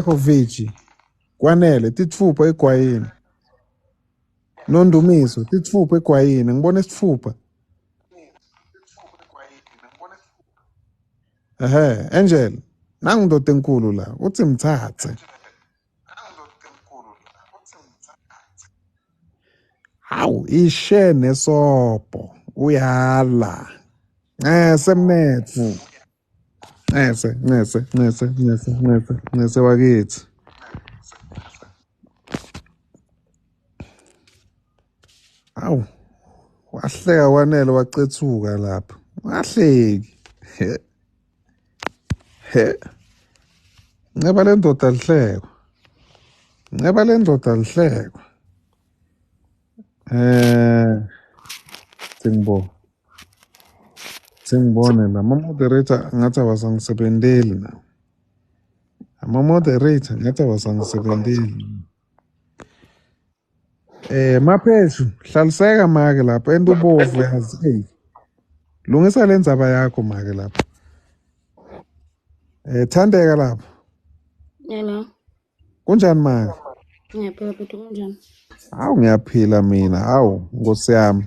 Vigi kwanele titfupha egwayini Nondumiso titfupha egwayini ngibona isitfupha Angel nangu ndoda enkulu la uthi mthathe hawu ishe nesobho uyala semnetfu Nese wakithi awu wahleka kwanele wacethuka lapha wahleki Nceba le ndoda lihleko Singibone la moderator ngathi awasangisebenteli na ama-moderator ngathi awasangisebenteli Mapheshu hlaliseka make lapha ento ubovu yazi hey lungisa le ndzaba yakho make lapha Thandeka lapha Hello. kunjani make Ngiyaphila bhuti kunjani? hawu ngiyaphila mina hawu nkosi yami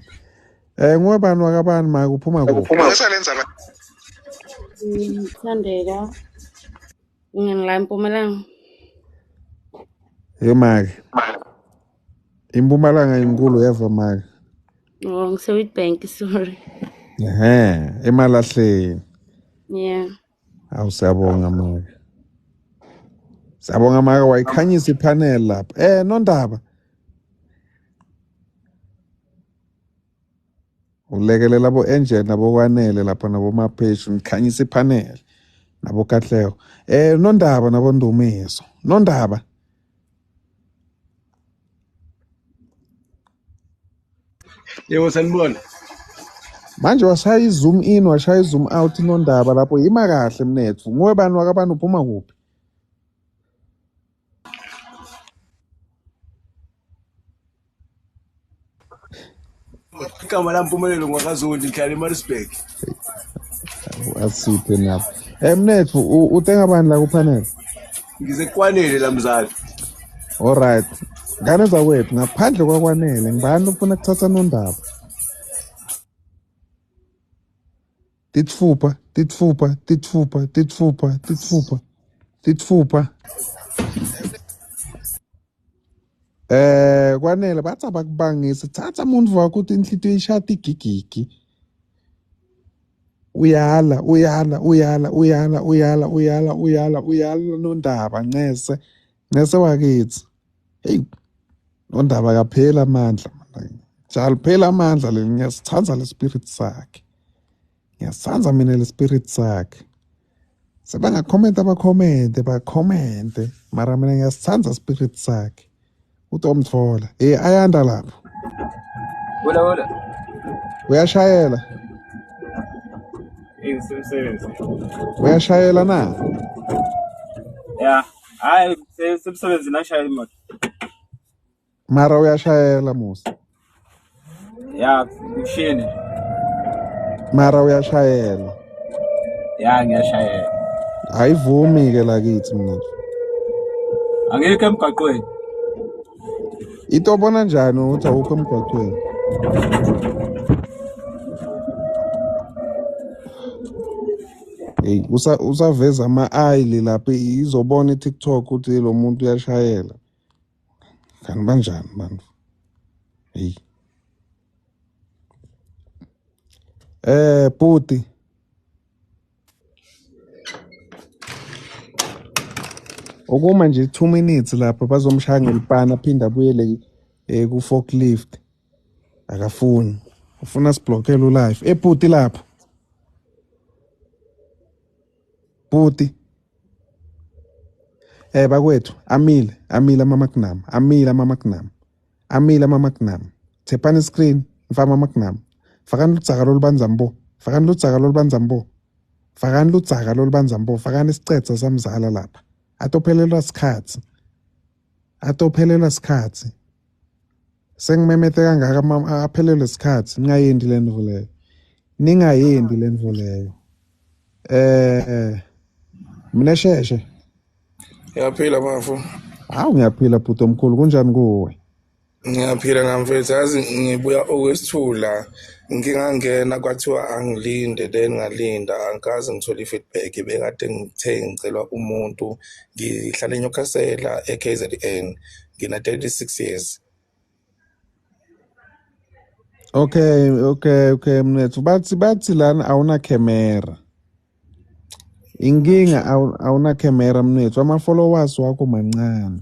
nguwe bani wakabani make uphuma kuphi Lungisa le ndzaba. Thandeka. Ngila eMpumalanga. Hey make iMpumalanga inkulu yeva make Oh, ngise-Witbank sorry. Emalahleni Yeah. Hawu siyabonga make wayikhanyisa ipanel lapha Nondaba ulekelela bo Angel nabo kwanele lapha nabo Mapheshu nikhanyisa ipanel nabo Katlego Nondaba nabo Ndumiso Nondaba Yebo sanibona. manje washaya i-zoom in washaya i-zoom out Nondaba lapho yima kahle mnethu nguwe bani wakabani uphuma kuphi Igama laMpumelelo ngwakaZondi ngihlala eMaritzburg. asiphe napha mnethu utenga bani la kupanel Ngisekwanele la mzali. alright ngane zakwethu ngaphandle kwakwanele ngibani ufuna kuthatha Nondaba titfupha kwanele bathi abakubangisi thatha muntu wakho uthi inhlitiyo ishata igigigi uyala Nondaba ncese wakithi hey Nondaba kaphela amandla njalo phela amandla le ngiyasithanza le spirit sakhe ngiyasanza mina le spirit sakhe sebangakhomenta bakhomente mara mina ngiyasithanza spirit sakhe utomthola ayanda lapho Hola. uyashayela Sebenza. uyashayela na Ya. Hayi semsebenzi nashaya imoto. mara uyashayela musa Ya, ngishini. mara uyashayela Ya ngiyashayela. ayivumi-ke lakithi mina Angeke emgaqweni. itobona njani ukuthi awukho emgwaqweni hey usaveza ama-ayili lapha izobona i-TikTok ukuthi lo muntu uyashayela kanti banjani bantu hey bhuti okuma nje 2 minutes lapha bazomshaya ngelipana aphinde abuyele ku-forklift akafuni ufuna siblockele ulive bhuti lapho bhuti bakwethu amile amamagnum thephani screen mfama amagnum fakani ludzaka lolubanzambo fakani isicetha samzala lapha atophelelwa sikhatsi sengimemethe kangaka aphelelwe isikhathi ningayendi lendvo leyo mina sheshe Ngiyaphila mafu. Hawu ngiyaphila bhuti omkhulu, kunjani kuwe? Ngiyaphila namfethu, yazi ngibuya okwesithula. Ngingangena kwathiwa angilinde, then ngalinda angikaze ngithole i-feedback bekade ngithe ngicelwa umuntu. Ngihlala eNyokasela e-KZN. Ngina 36 years. Okay mnethu. Bathi lana awuna camera. Inkinga awuna camera mnethu, ama-followers wakho mancane.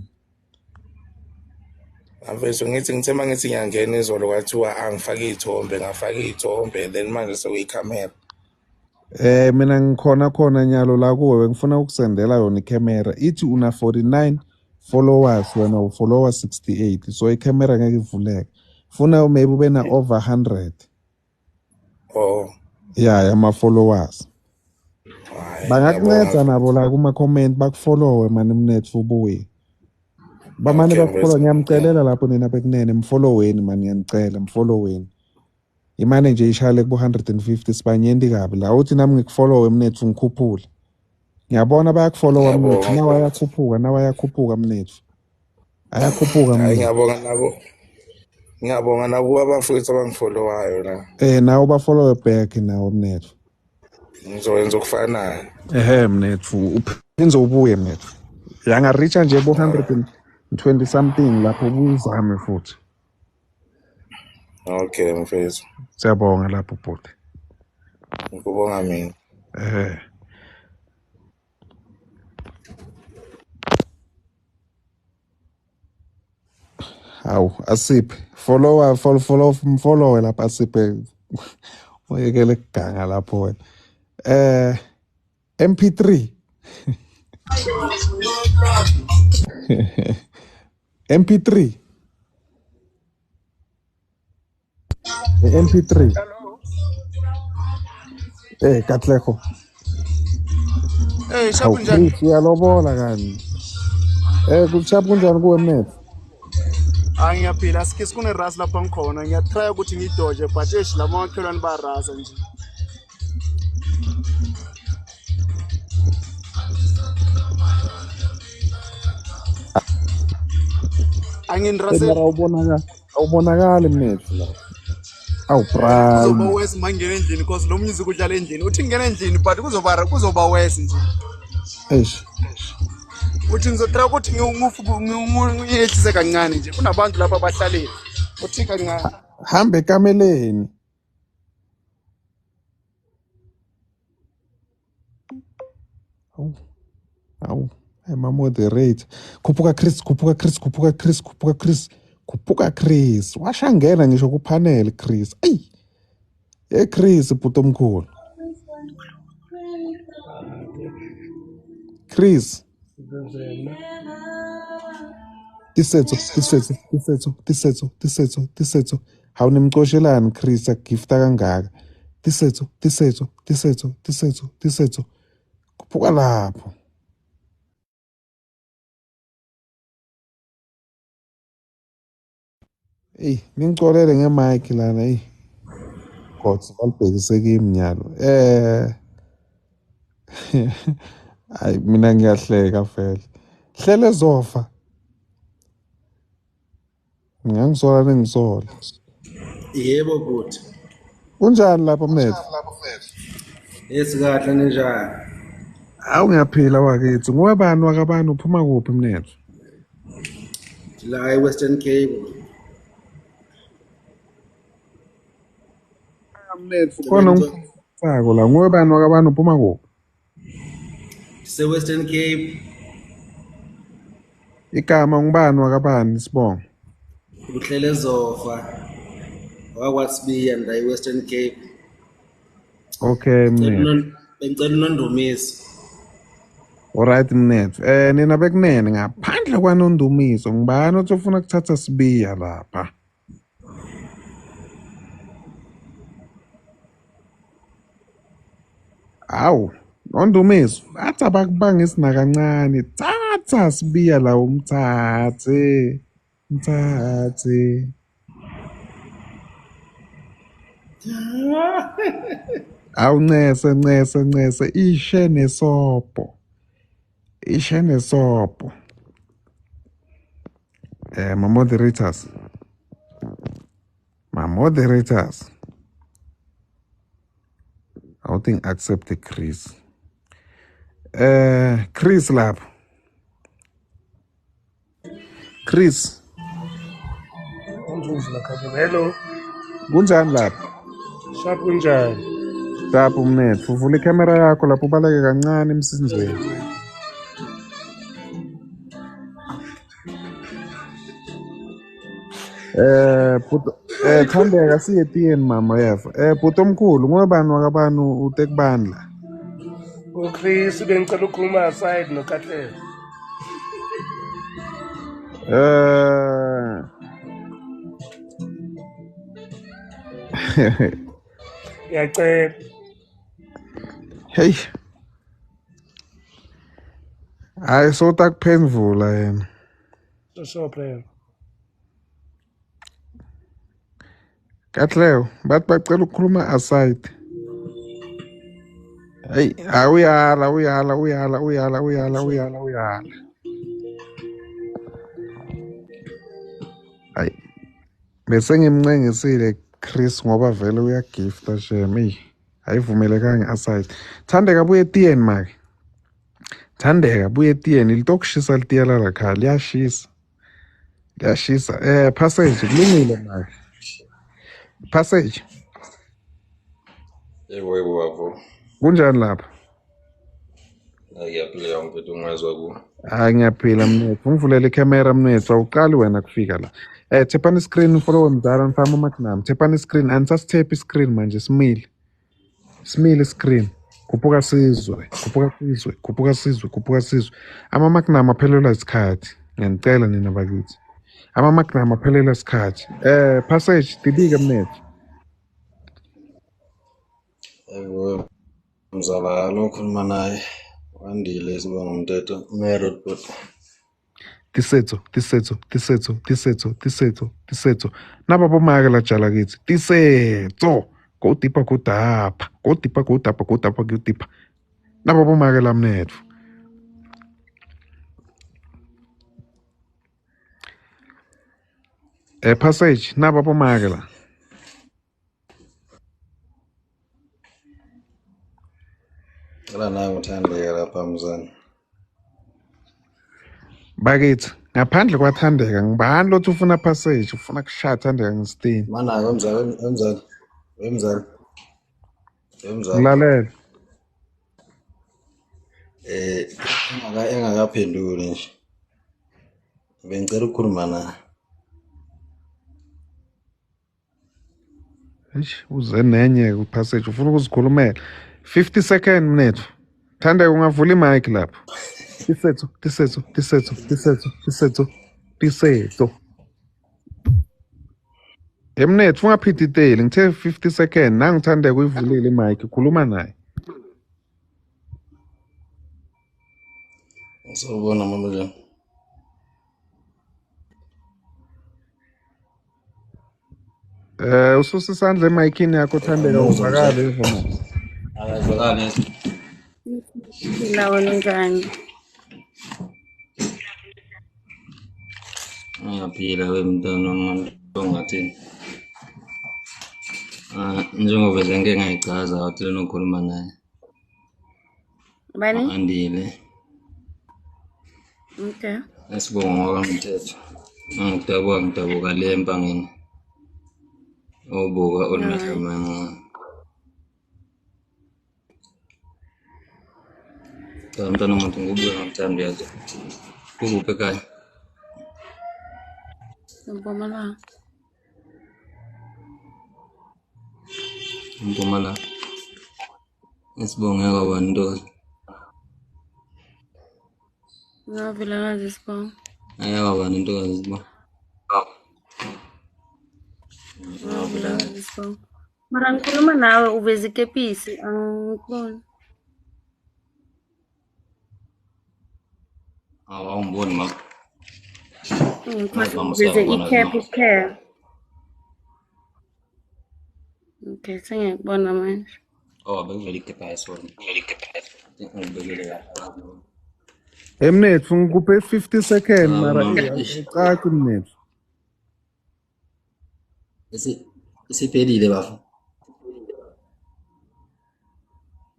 Mfethu ngithi ngithema ngithi ngiyangena izolo kwathiwa angifake iy'thombe, ngafaka iy'thombe then manje sekuyikhamera. Mina ngikhona nyalo la kuwe, ngifuna ukusendela yona i-camera. Ithi una 49 followers, wena u-follower 68. So i-camera ngeke ivuleke. Funa maybe ube na over 100. Oh. Yeah, ama-followers. Bangakunceda nabo la kuma-comment bakufollowe mani mnethu ubuye. Bamane bakufollow, ngiyamcelela lapho nina bekunene, mfolloweni mani, ngiyanicela mfolloweni. Imane nje ishale ku 150 sibanyendi kabi la. Uthi nami ngikufollowe mnethu ngikhuphule. Ngiyabona bayakufollowa mnethu, nawe ayakhuphuka mnethu. Ayakhuphuka mnethu. Ngiyabonga nabo abafowethu abangifollowayo la. Nawe bafollowe back nawo mnethu. Ngizoyenza okufanayo. Mnethu uphinze ubuye mnethu. Yangaricha nje bo 120 something lapho ubuzame futhi. Okay mfethu. Siyabonga lapho bhuti. Ngikubonga mina. Hawu Asiphe, follow lapha Asiphe. Oyekele kuganga lapho wena. MP3. MP3. MP3. Katlego. Shabu njani? Siyalobola kani. Kushabu kunjani kuwe mnethu? Ngiyaphila, asikhe sikune ras lapha ngikhona. Ngiyatry ukuthi ngidoje but laba makhelwane barasa nje. Anginirasela. Awubonakali mnethu la. Awu Brian. Kuzoba wesi mangena endlini because lo music udlala endlini. Uthi ngena endlini but kuzoba wesi nje. Uthi ngizotry ukuthi ngiyehlise kancane nje. Kunabantu lapha abahlalile. Uthi kancane. Hambe kameleni. Awu. Moderate. Khuphuka Chris. Washangena ngisho kupanel Chris. Chris bhuti omkhulu. Chris. Tisetso. Hawunimcoshelani Chris akugifta kangaka. Tisetso. Khuphuka lapho. Ngingicolele nge-mic lana Godzi balibhekise kimi nyalo. Hayi mina ngiyahleka vele. Hlele zofa. Ngiyangisola nengisola. Yebo bhuti. Kunjani lapha mnethu? Kahle ninjani? Hawu ngiyaphila wakithi. Nguwe bani wakabani, uphuma kuphi mnethu? La eWestern Cape. Mnethu khona umsako la. Nguwe bani wakabani, uphuma kuphi? Western Cape. Igama ngubani wakabani sibonga? Uhlele zofa. WakwaSibiya la eWestern Cape. Okay mnethu. Bengicela uNondumiso. Alright mnethu. Nina bekunene ngaphandle kwaNondumiso ngibani othi ufuna kuthatha Sibiya lapha? Awu, Nondumiso, athi abakubangisi nakancane. Thatha Sibiya la umthathe. Awu ncese ishe nesobho. ishene sopo. My moderators. I don't think accept the Chris. Chris lab. Chris. Hello. Kunjani lapha? Sharp kunjani? Sharp umnethu. Uvula ikamera yakho lapho ubaleke kancane emsindweni. Thandeka siye etiyeni mama yeva. Bhuti omkhulu ngobani wakabani utekubandla? Chris bengicela ukukhuluma aside noKatlele. Ngiyacela. Hey. Hayi sotakuphendvula yena. So prayer. Katleo, bathi bacela ukukhuluma aside. Hey, uyala. Hayi. Bese ngimncengisile Chris ngoba vele uyagifta shame. Ayivumelekanga aside. Thandeka buye etiyeni make. Thandeka buye etiyeni litokushisa litiyela la kha liyashisa. Passage kulungile make. Passage. Yebo wavo. Kunjani lapha? Ngiyaphila mfethu ungazwa ku. Hayi ngiyaphila mnethu. Ungivulele ikamera mnethu awuqali wena kufika la. Thepani screen follow mdala mfama maknam. Thepani screen ansasithephi screen manje simile. Simile screen. Khuphuka sizwe. Ama maknam aphelelwa isikhathi. Ngiyanicela nina bakithi. Ama maknam aphelelwa isikhathi. Passage dibika mnethu. Yebo mzala lokhuluma naye. Wandile sibonga umthetho married but Tisetso. Naba bomake la jala kithi. Tisetso. Go deeper. Naba bomake la mnethu. Passage naba bomake la. cela nawe uthandeka lapha mzana. Bakithi ngaphandle kwathandeka ngibani lothi ufuna passage ufuna kushaya Thandeka ngesitini. Mana wemzala. Ngilalela. Engakaphenduli nje. Bengicela ukukhuluma naye. Uze nenye kupassage ufuna ukuzikhulumela 50 seconds mnethu. Thandeka ungavula imic lapho. Tisetso. Mnethu ungaphithiteli ngithe 50 seconds nangu Thandeka uyivulile imic khuluma naye. Ngizobona mama lo. Ususa isandla emicini yakho Thandeka uvakale evuma. Akazwakali. Lawa njani? Ngiyaphila wemntwana ongathini. Njengoba nje ngeke ngayichaza awuthile nokukhuluma naye. Bani? Andile. Okay. Esibonga ngokomthetho. Ngidabuka le empangeni. Obuka olunahlamanga. Mntwana umuntu ngobuka ngithanda yazi. Kukuphi ekhaya? Mpumalanga. Mpumalanga. Esibonga kwabani ntokazi. Ngavela ngazi sibonga. Kwabani ntokazi sibonga. Ngavela ngazi sibonga. Mara ngikhuluma nawe uveza ikepisi angikuboni. Awungiboni ma. Uveze ikephi kuphela. Okay, sengiyakubona manje. Bekuvela ikepha yesona. Ngibekele kahle. Mnetfu ngikuphe 50 second Cha mara mama, ucaca mnetfu. isiphelile bafo.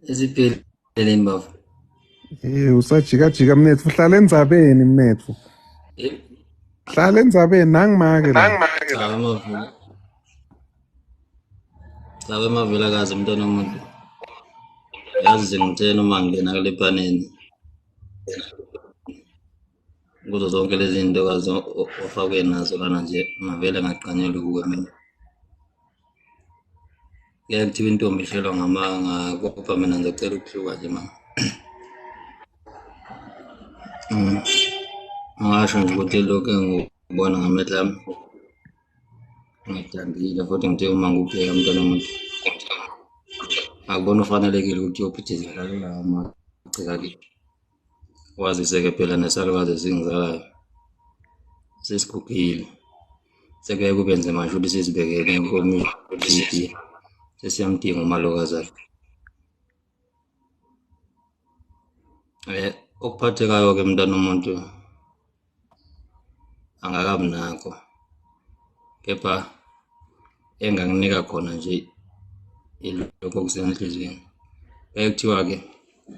Isiphelile bafo. Usajika mnetfu hlala endzabeni mnetfu. Hlala endzabeni nangimake la. Cha amavila. Cha amavila kazi umntwana womuntu. Yazi ngitshela uma ngena kule paneni. Kuzo zonke lezi zinto kazi ofakwe nazo lana nje ngavele ngaqanyela kuwe mina. Ngeke kuthiwa intombi ishelwa ngamanga kodwa mina ngicela ukuhluka nje mama. Ngisho nje ukuthi lokho engikubona ngamehlo ami ngidambile futhi ngithe uma ngubheka umntwana womuntu akubona ufanelekile ukuthi uyophithizela la amagcika kithi waziseke phela nesalukazi singizalayo sesigugile sekuye kube nzima nje ukuthi sizibekele enkomishini sesiyamdinga umalokazi akhe. Okuphathekayo ke mntwana womuntu angakabi nakho kepha enganginika khona nje ilokho kusenhlizweni ekuthiwa ke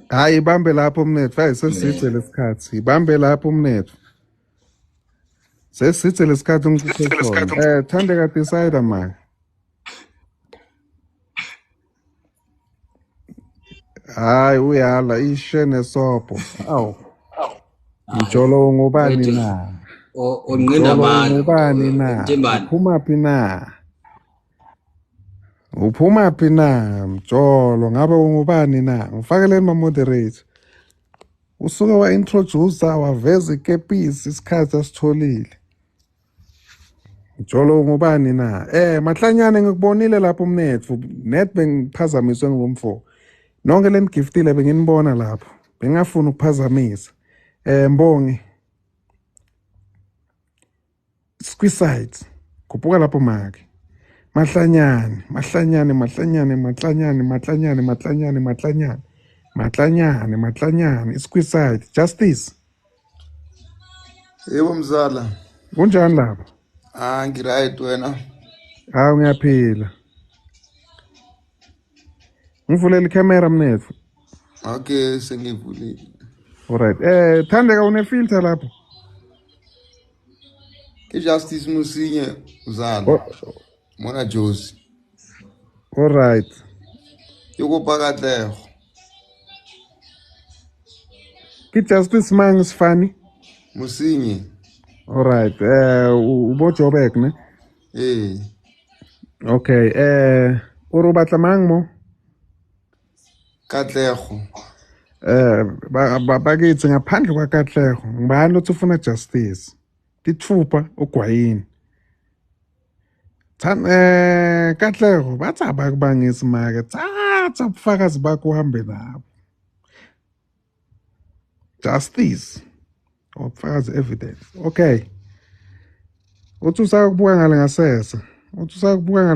Hayi ibambe lapho mnetfu sesithe lesikhathi ibambe lapho mnetfu sesithe lesikhathi ngikuthi khona Thandeka decide man hayi uyala ishe nesobho awu Mjolo ngubani na onqinda ngubani na uphuma phi na Mjolo ngabe ungubani na ngifakeleni ma moderator usuke wa introduce waveza ikepisi isikhathi asitholile Mjolo ngubani na mahlanyane ngikubonile lapho mnetfu net bengiphazamiswe ngilomfo nonke lenigiftile benginibona lapho bengafuna ukuphazamisa Mbongi Squisite khuphuka lapho maki Mahlanyane Squisite Justice Yebo mzala kunjani lapho ngiright wena ngiyaphila ngivulele ikhamera mnetfu okay sengivulile alright Thandeka une filter lapho ke Justice Musinye mzala mona Josi alright yoko pakatleho ke Justice mang sifani Musinye alright ubojobek ne okay o batla mang mo Katlego bakithi ngaphandle kwaKatlego ngibani lothi ufuna justice tithupa ogwayini Katlego bathi abakubangisa imake thatha ubufakazi bakho uhambe nabo justice ubufakazi evidence okay uthi usakubuka ngale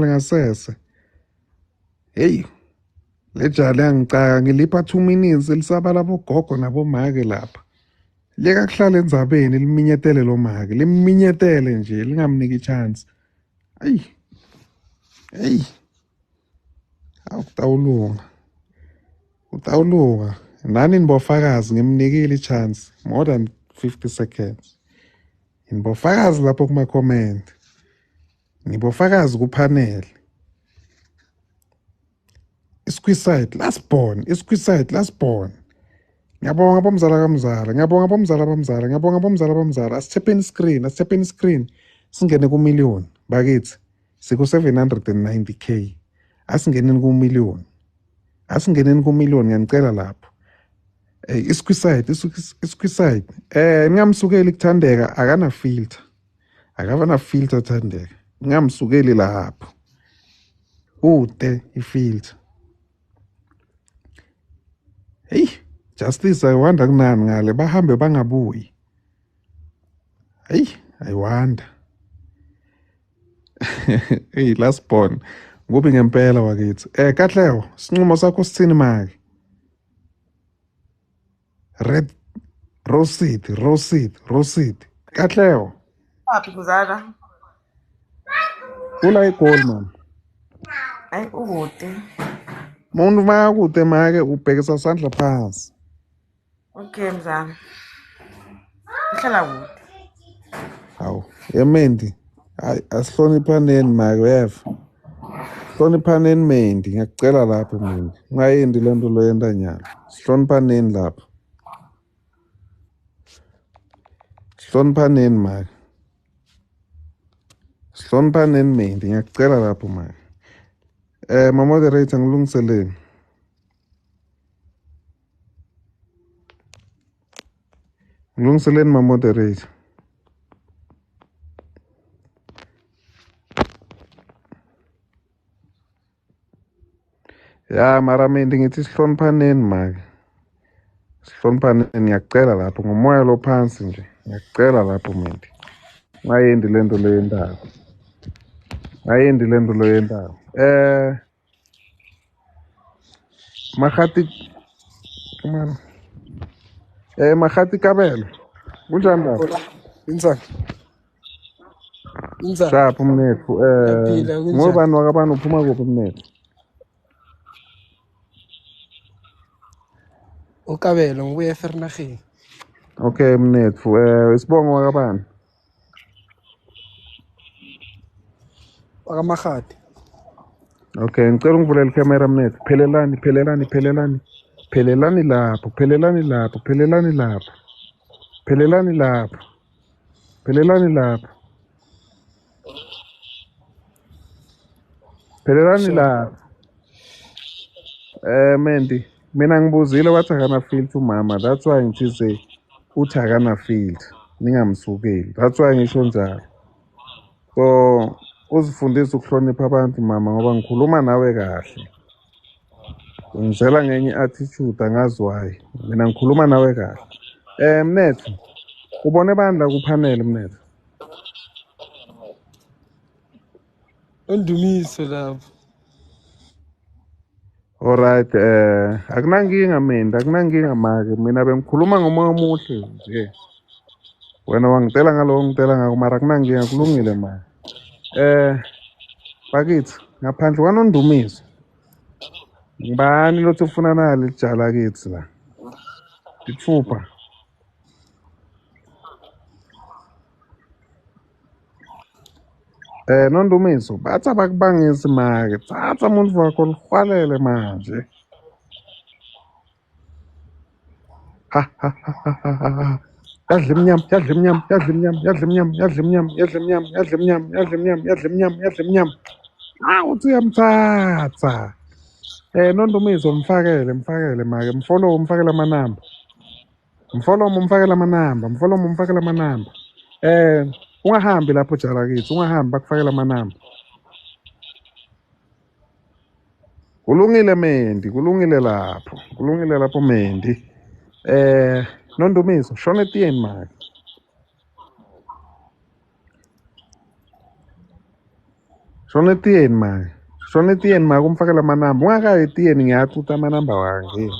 ngasese hey lejali angicaka ngilipha 2 minutes elisaba labo gogo nabo make lapha leka kuhlala endzabeni liminyetele lo make liminyetele nje lingamniki chance hey utawulunga nani nibofakazi ngimnikile chance more than 50 seconds nibofakazi lapho kuma comment nibofakazi ku panel Isquisite last born ngiyabonga bomzala asithepeni screen singene ku million bakithi siku 790k asingeneni ku million ngiyacela lapho Isquisite ningamsukeli kuThandeka akana filter Thandeka ningamsukeli lapho ude ifilter hey justice ayiwanda kunani ngale bahambe bangabuyi hey ayiwanda hey last born ngobe ngempela wakithi Katlego sinqumo sakho sithini manje red Rosity. Katlego. Papi kuzala. Ula igoli mama. Hayi ukude. Muntu makude make ubhekisa sandla phansi. Okay mzala. Uhlala kude. Hawu, yemendi. Asihloniphaneni make uyeva. Sihloniphaneni Mendi, ngiyacela lapho Mendi. Ungayendi le nto loyenda nyalo. Sihloniphaneni lapho. Sihloniphaneni make. Sihloniphaneni Mendi, ngiyacela lapho make. Ma-moderator ngilungiseleni. Ngilungiseleni ma-moderator. Ya mara Mendi ngithi sihloniphaneni make. Sihloniphaneni ngiyacela lapho ngomoya lo phansi nje. Ngiyacela lapho Mendi. Ungayendi le nto loyendayo. Ungayendi le nto loyendayo. Magati man. Magati Kabelo. Kunjani lapho? Inzani. Shapho mnethu. Ngobani wakabani uphuma kuphi mnethu? Ukabelo ngibuye eFernaging. Okay mnethu. Isibongo wakabani? Wakamagadi. Okay, ngicela ungivulele camera mnethu. Phelelani lapho. Phelelani lapho. Mendi, mina ngibuzile wathi akana filter umama. That's why ngithi say uthi akana filter. Ningamsukeli. That's why ngisho njalo. So uzifundise ukuhlonipha abantu mama ngoba ngikhuluma nawe kahle. Ngizela ngenye attitude angazi why. Mina ngikhuluma nawe kahle. Mnethu, ubone bandla kupanel mnethu. Undumiso lapho. Alright, akunankinga Mendi, akunankinga make. Mina bengikhuluma ngomoya omuhle nje. Wena wangitela ngalo ngitela ngako mara akunankinga kulungile manje. Bakithi, ngaphandle kwanondumiso. Ngibani lothi ufuna nalo ijala kithi la? Ngikufupha. Nondumiso, bathi abakubangisi make. Thatha umuntu wakho lihwalele manje. Yadla imnyama. Uthi uyamthatha. Nondumiso mfakele make. Mfollow umfakele amanamba. Ungahambi lapho jala kithi, ungahambi bakufakela amanamba. Kulungile Mendi, kulungile lapho Mendi. Nondumiso, shona etiyeni make. Shona etiyeni make umfakela amanamba. Ungakayi etiyeni ngiyathi uthi amanamba wange.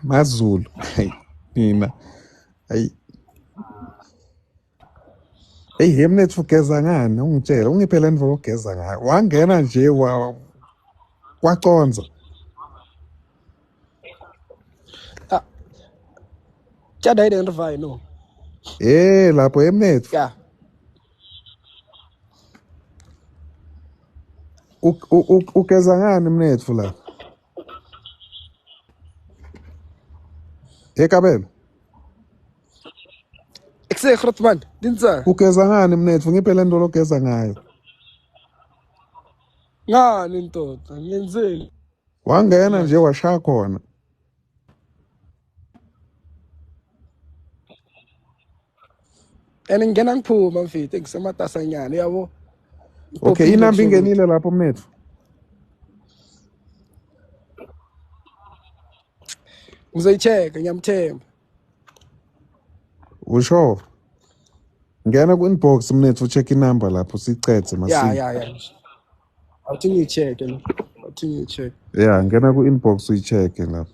Mazulu. Hayi, mina. Hayi. Hey, mnethu ugeza ngani? Ungitshela, ungiphe le ndvo ogeza ngayo. Wangena nje waconza. Tjada identify no. Lapho emnethu. Yeah. Ugeza ngani mnethu la? Kabelo. Grootman, dinsa. Ugeza ngani mnethu? Ngiphe le nto ogeza ngayo. Ngani ntoda, ngiyenzeni. Wangena nje washaya khona. Ngena ngiphuma mfethu ngisematasanyana yabo. Okay, inamba ingenile lapho mnethu. Ngizoyicheka ngiyamthemba. Usho. Ngena ku-inbox mnethu ucheck inamba lapho sicetse masinya. Yeah. Awuthi ngiyicheke lo. uthi ngiyi-check. Yeah, ngena ku-inbox uyi-check lapho.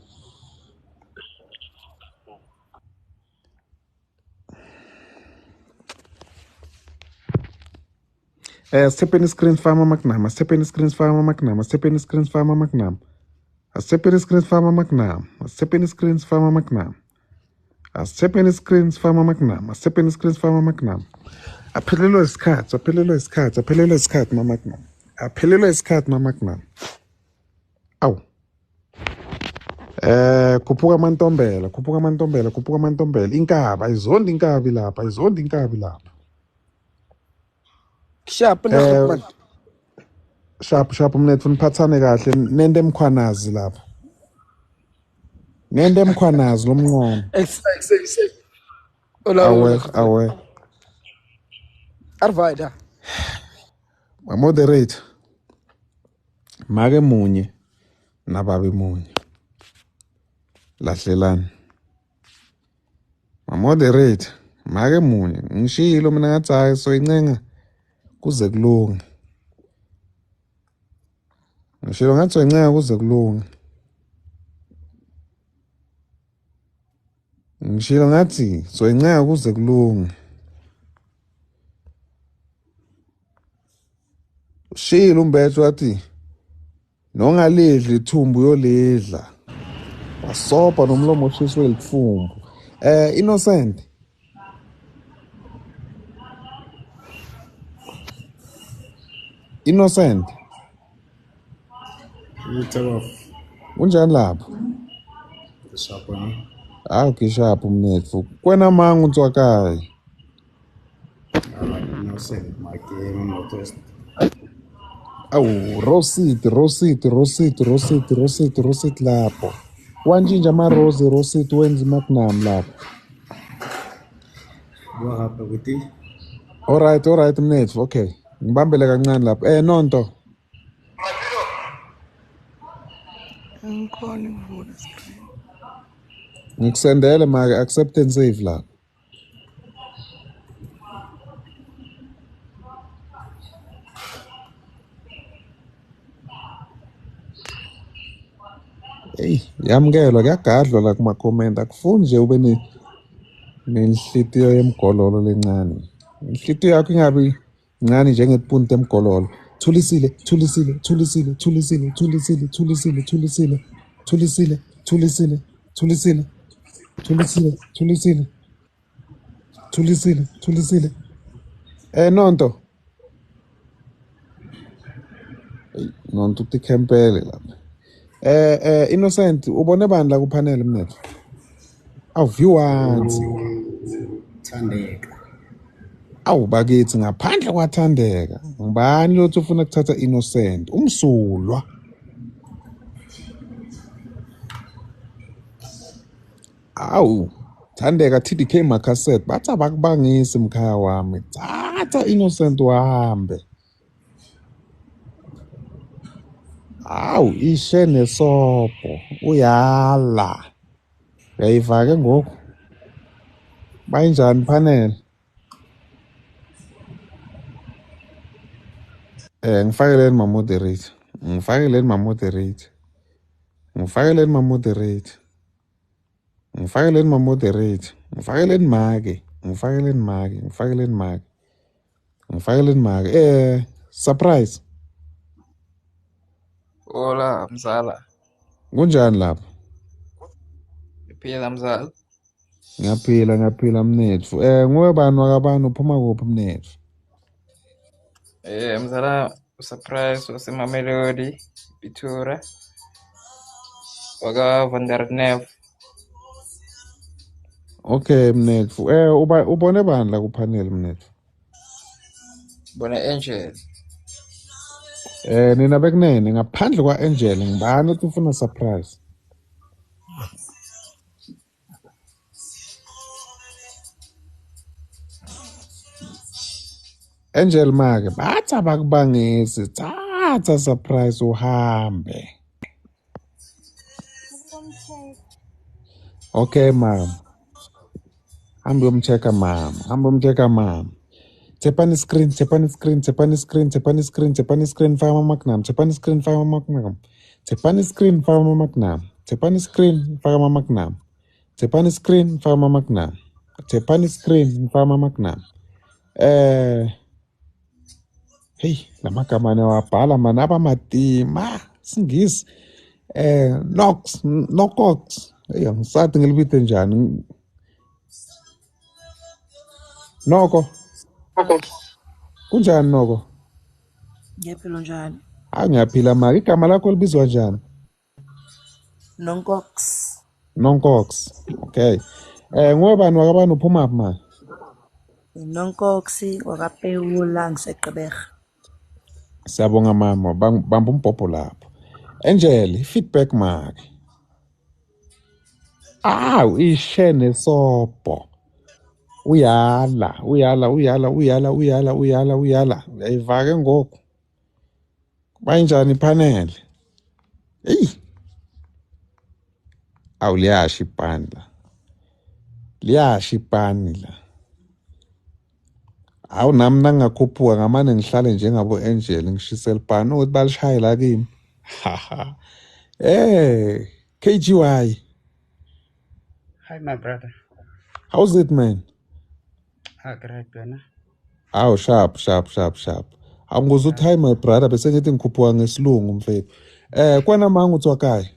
Stephanie screen farmer Magnum, Stephanie screen farmer Magnum, Stephanie screen farmer Magnum, Stephanie screen farmer Magnum, Stephanie screen farmer Magnum, Stephanie screen farmer Magnum, Stephanie screen farmer Magnum. Aphelelwe isikhathi ma-Magnum. Aphelelwe isikhathi ma-Magnum. Awu. Khuphuka amantombela. Inkaba, ayizondi inkabi lapha. Sharp man. Sharp mnethu niphathane kahle nende emkhwanazi lapha. Nende emkhwanazi lomncane. Awe. Arvaida. Moderate. Make munye nababe munye. Lahlelani. Moderate. Make munye. Ngishilo mina ngathi hayi soyincenga kuze kulunge. Ngishilo ngathi soyincenga kuze kulunge. Ngishilo ngathi soyincenga kuze kulunge. Shilo umbethu wathi nongalidli ithumbu uyolidla. Wasopa nomlomo oshiswe lifumbu. Innocent. Unjani lapho? Hawu kishapu mnetfu. Kwena mangu ntswakayi. Awu rositi lapho. Wanjinja ama-rose rositi wenza imagnum lapho. Alright mnetfu, okay. Ngibambele kancane lapho. Nonto. Ngikusendele make accept and save lapho. Yamkelwa kuyagadlwa la kuma-comment. Akufuni nje ube nenhlitiyo yemgololo lencane. Inhlitiyo yakho ingabi incane njengepunti emgololo. Thulisile. Nonto. Nonto utikhempele lapha. Innocent, ubone bani la kupanel mnethu? Awu viewers. Thandeka. Awu bakithi ngaphandle kwathandeka. Ngibani lothi ufuna kuthatha Innocent? Umsulwa. Awu Thandeka TDK Makaset bathi abakubangisi mkhaya wami. Thatha Innocent wahambe. Awu ishe nesopo uyala. Uyayivake ngoku. Bayinjani panel? Ngifakeleni ma-moderate. Ngifakeleni ma-moderate. Ngifakeleni ma-moderate. Ngifakeleni ma-moderate. Ngifakeleni make. Ngifakeleni make. Ngifakeleni make. Ngifakeleni make. Surprise. Hola, mzala. Kunjani lapha? Phila mzala. Ngiyaphila mnetfu. Nguwe bani wakabani uphuma kuphi mnetfu? Mzala surprise wasemamelodi Pitura. Waka Vanderneef. Okay mnetfu. Ubone bani la kupanel mnetfu? Bona Angel. Nina bekunene ngaphandle kwa Angel ngibani uthi ufuna surprise? Angel make bathi abakubangisi thatha surprise uhambe. Okay mama. Hambe umcheka mama. Tepani screen, tepani screen, tepani screen, tepani screen, tepani screen, Farmer Magnum, tepani screen, Farmer Magnum, tepani screen, Farmer Magnum, tepani screen, Farmer Magnum, tepani screen, Farmer Magnum, tepani screen, Farmer Magnum. Hey, la magama nawabhala man abamatima singisi Nocox. Hey, angisathi ngilibithe njani. Noko. Kunjani Noko? Ngiyaphila njani? Ngiyaphila maka. Igama lakho libizwa njani? Noncox. Noncox. Okay. Ngobani wakabani uphuma phi manje? Noncox wakapewula ngiseGqeberha. Siyabonga mama, bamba umbhobho lapho. Angel, feedback maki. Ishene sopo. Uyala. Uyayivake ngoku. Bayinjani ipanel? Liyasha ipani la. Liyasha ipani la. Nami nangakhuphuka ngamane ngihlale njengabo Angel ngishisela ipani ukuthi balishaye la kimi. KGY. Hi, my brother. How's it, man? Great, Bena. Sharp. Angikuze uthi hi my brother bese ngithi ngikhuphuka ngesilungu mfethu. Kwana manga uthi wakaya?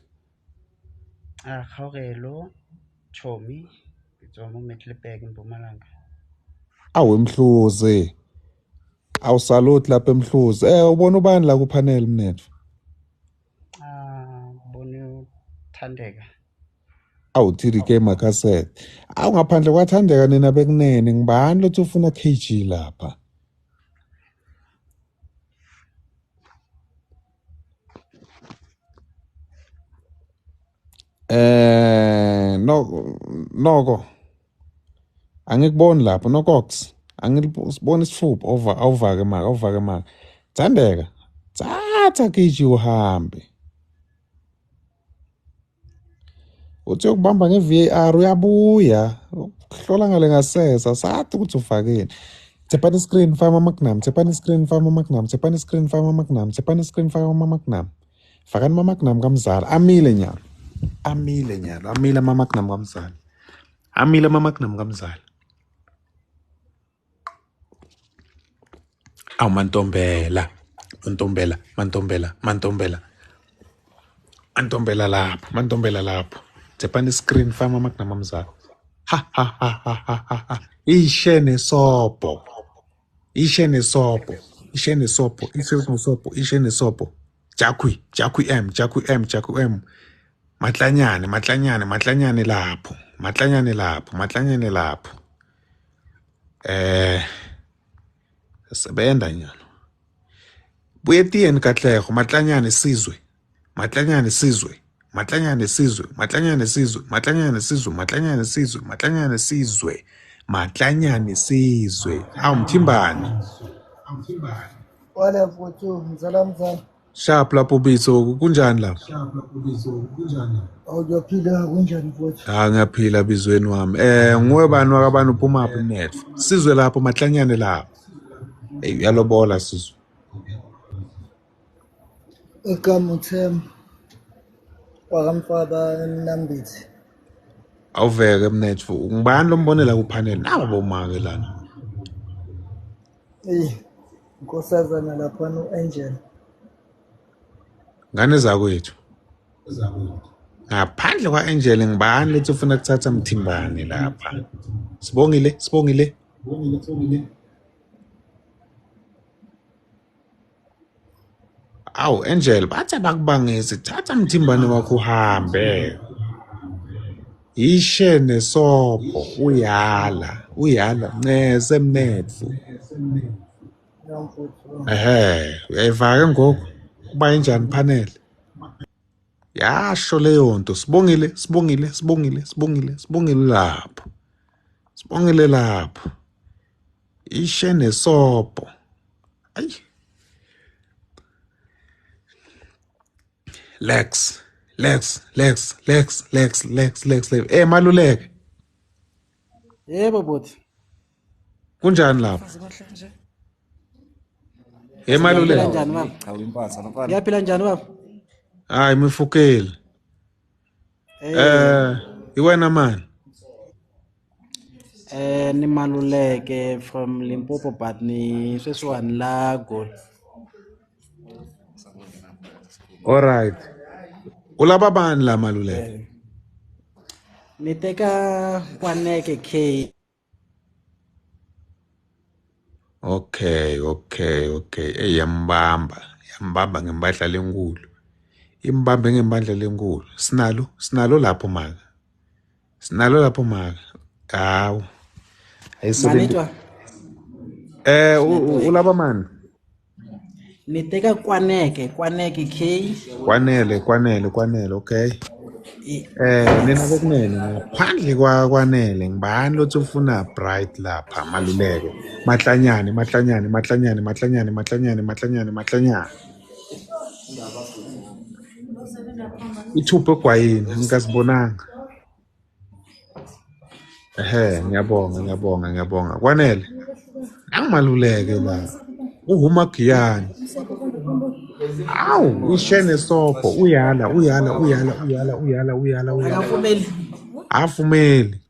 Gaugelo, Chomi, Bitsomo Metlebeg in Mpumalanga. Emhluzi. Salute lapha emhluzi. Ubona ubani la ku panel mnethu? Bonu Thandeka. TDK Makaseth. Ngaphandle kwaThandeka nina bekunene ngibani lothi ufuna KG lapha? Noko. Angikuboni lapho Nocox. Angilibona isifuba awuvake maka. Thandeka. Thatha KG uhambe. Uthi ukubamba nge-VAR uyabuya. Hlola ngale ngasesa sathi ukuthi ufakeni. Tepani screen Farmer Magnum, tepani screen Farmer Magnum, tepani screen Farmer Magnum, tepani screen Farmer Magnum. Fakani Mama Magnum kamzala. Amile nyalo. Amile Mama Magnum kamzala. Amile Mama Magnum kamzala. Mantombela lapho. Tepani screen Farmer Magnum kamzala. Ha. Ishene sopo. Jakui M. Matlanyane lapho. Sebenda nyalo. Buyetien katlego matlanyane sizwe. Mthimbani. Wala mfuthu mzala. Sharp lapho biso kunjani lapho? Awuyaphila kunjani mfuthu? Ngiyaphila bizweni wami. Nguwe bani wakabani uphuma phi net? Sizwe lapho matlanyane lapho. Uyalobola sizwe. Ekamuthemba. Wakamfaba Nambithi. Awuveke mnethu. Ngibani lombonela ku panel? Naba bomake lana. Nkosazana lapha no-Angel. Ngane zakwethu. Ngaphandle kwa-Angel ngibani lethi ufuna kuthatha Mthimbani lapha? Sibongile. Angel bathi bakubangise thatha Mthimbani wakho uhambe. Ishene sopo uyala nceze mnetfu. Uyayivaka ngoku kuba injani panel? Yasho leyo nto. Sibongile lapho. Ishene sopo. Lex. Maluleke. Yebo bhuti. kunjani lapha emaluleke njani baba ngiyaphila njani baba hayi mifukeli iwena mani ni Maluleke from Limpopo but ni sweswiwani la Goli. alright ulava bani la Maluleke Ni teka Kwaneke K. okay yambamba ngembadla lenkulu imbambe ngembadla lenkulu sinalo lapho maka hawu Manitwa ulava mani ni teka Kwaneke K. kwanele okay nina kokunene ngaphandle kwanele ngibani lothi ufuna bright lapha Maluleke mahlanyane ithuphe egwayini ngikasibonanga ngiyabonga kwanele angimaluleke la uhuma giyani awu ishene sopho uyala afumeli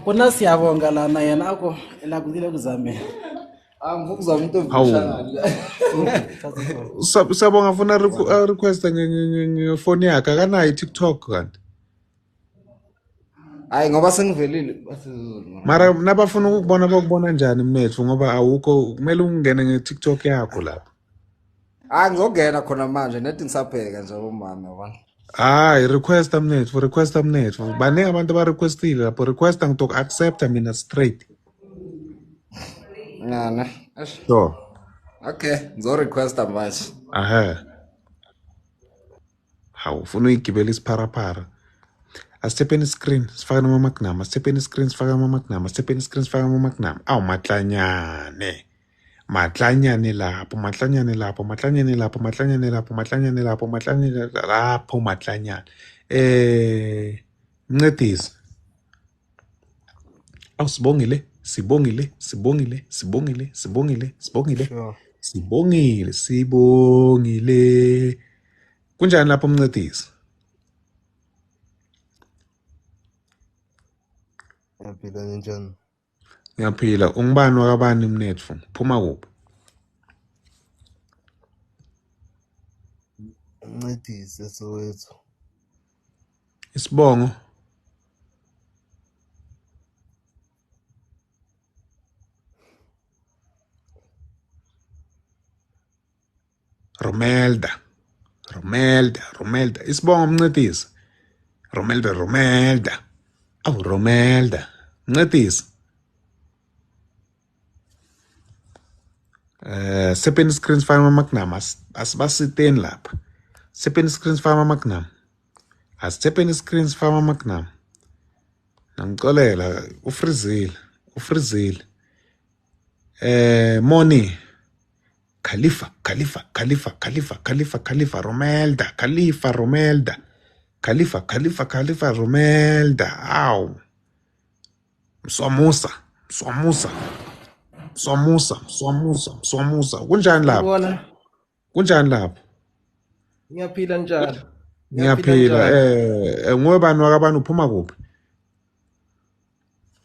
Kuna siyabonga lana yena ako elakudile kuzamela. Ngokuzama into Sabonga funa request ngefoni yakhe akanayo TikTok kanti hayi ngoba sengivelile mara nabafuna ukubona bakubona njani mnethu ngoba awukho kumele ungene ngeTikTok yakho lapha ngizongena khona manje nethi ngisapheka nje umama yabona hayi request mnethu baningi abantu ba requestile lapho request ngito accept mina straight ngana so okay ngizo request manje hawu ufuna uyigibela isipharapara asithepeni screen sifaka namagnama asithepeni screen sifaka namagnama awu matlanyane lapho matlanyane Ncedisi awu sibongile kunjani lapho Mncedisi Ngiyaphila njani? Ngiyaphila ungibani wakabani mnethu phuma kuphi Ncedisi Soweto. Isibongo Romelda isibongo Mncedisi Romelda awu Romelda Mncedisi sepeni screens fana amagnama asibasiteni lapha sepeni screens fana amagnama asithepeni screens fana amagnama nangicolela ufrizile Moni Khalifa Romelda Khalifa Romelda aw Mswamusa kunjani lapho Ngiyaphila njani? Ngiyaphila nguwe bani wakabani uphuma kuphi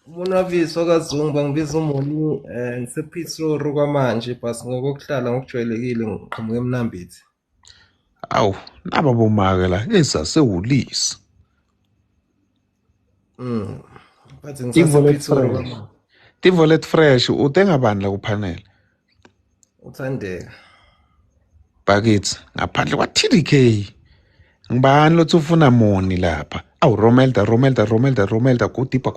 Umonwabiso kaZungu ngibiza uMoni ngisePitori kwamanje basi ngokuhlala ngokujwayelekile ngiqhamuke eMnambithi. Awu naba bomake la esasewulisi Bathi ngisePitori kwamanje. Tivolet fresh utenga bani la kuphanele Uthandeka Bakithi ngaphandle kwa TDK ngibani lothi ufuna Moni lapha awu Romelda kutipa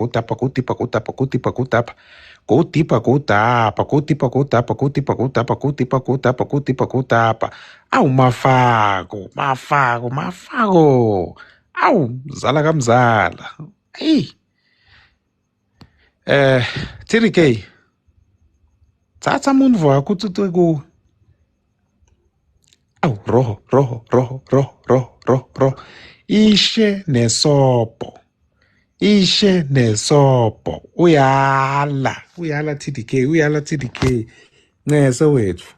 awu mafako awu mzala kamzala hey TDK thatha muntu wakho uthi ku awu roho ishe nesopo ishe nesobho uyala TDK nqese wethu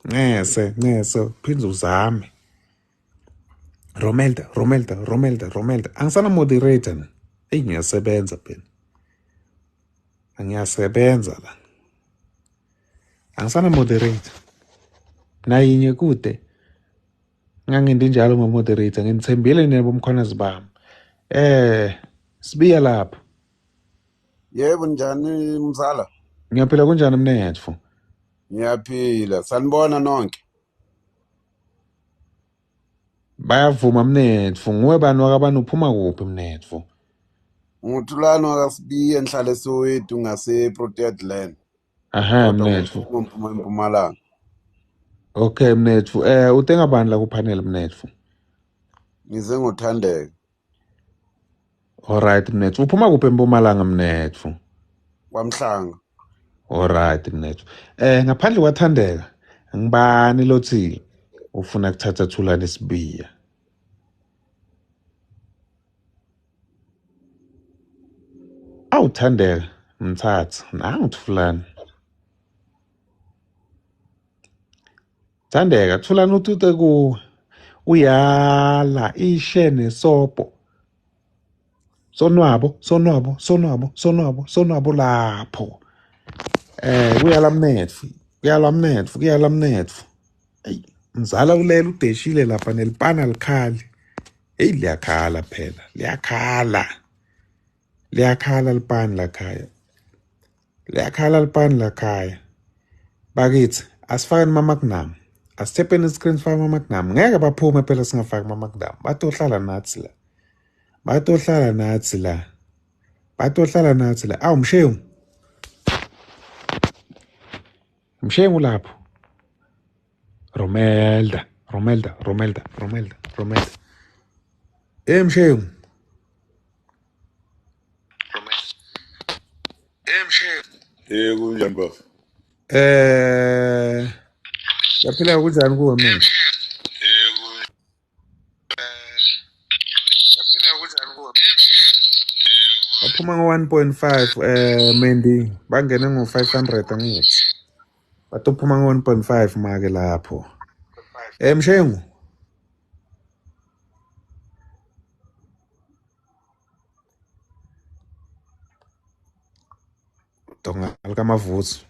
nqese phinda uzame Romelda angisana moderator ngiyasebenza phela angiyasebenza la angisana moderator nayinye kude ngangendi njalo ngomoderator ngithembile nabo mkhwanazi bami sibiya lapho Yebo njani mzala? ngiyaphila kunjani mnetfu Ngiyaphila. Sanibona nonke. bayavuma mnetfu nguwe bani wakabani uphuma kuphi mnetfu Nguthulano wakasibiye enhlale Soweto ngase Proteas Land. aha mnetfu Uphuma eMpumalanga. okay mnetfu utenga bani la kupanel mnetfu Ngize ngothandeka. alright mnetfu uphuma kuphi eMpumalanga mnetfu KwaMhlanga. alright mnetfu ngaphandle kwathandeka ngibani lothi ufuna kuthatha Thulani Sibiya awuthandeka mthatha nangu Thulani Thandeka Thulani utute ku uyala ishe nesobho sonwabo lapho kuyala mnetfu eyi mzala ulela udeshile lapha nelipana likhali eyi liyakhala phela liyakhala lipani lakhaya bakithi asifakeni mamagnam asithepeni iscreen faka mamagnam ngeke baphume phela singafaki mamagnam batohlala nathi la awu mshengu lapho Romelda mshengu Kunjani bafo? yaphila kunjani kuwe mina baphuma ngo-1.5 Mendi bangene ngo-500 angithi batophuma ngo-1.5 make lapho mshengu donga likamavuthu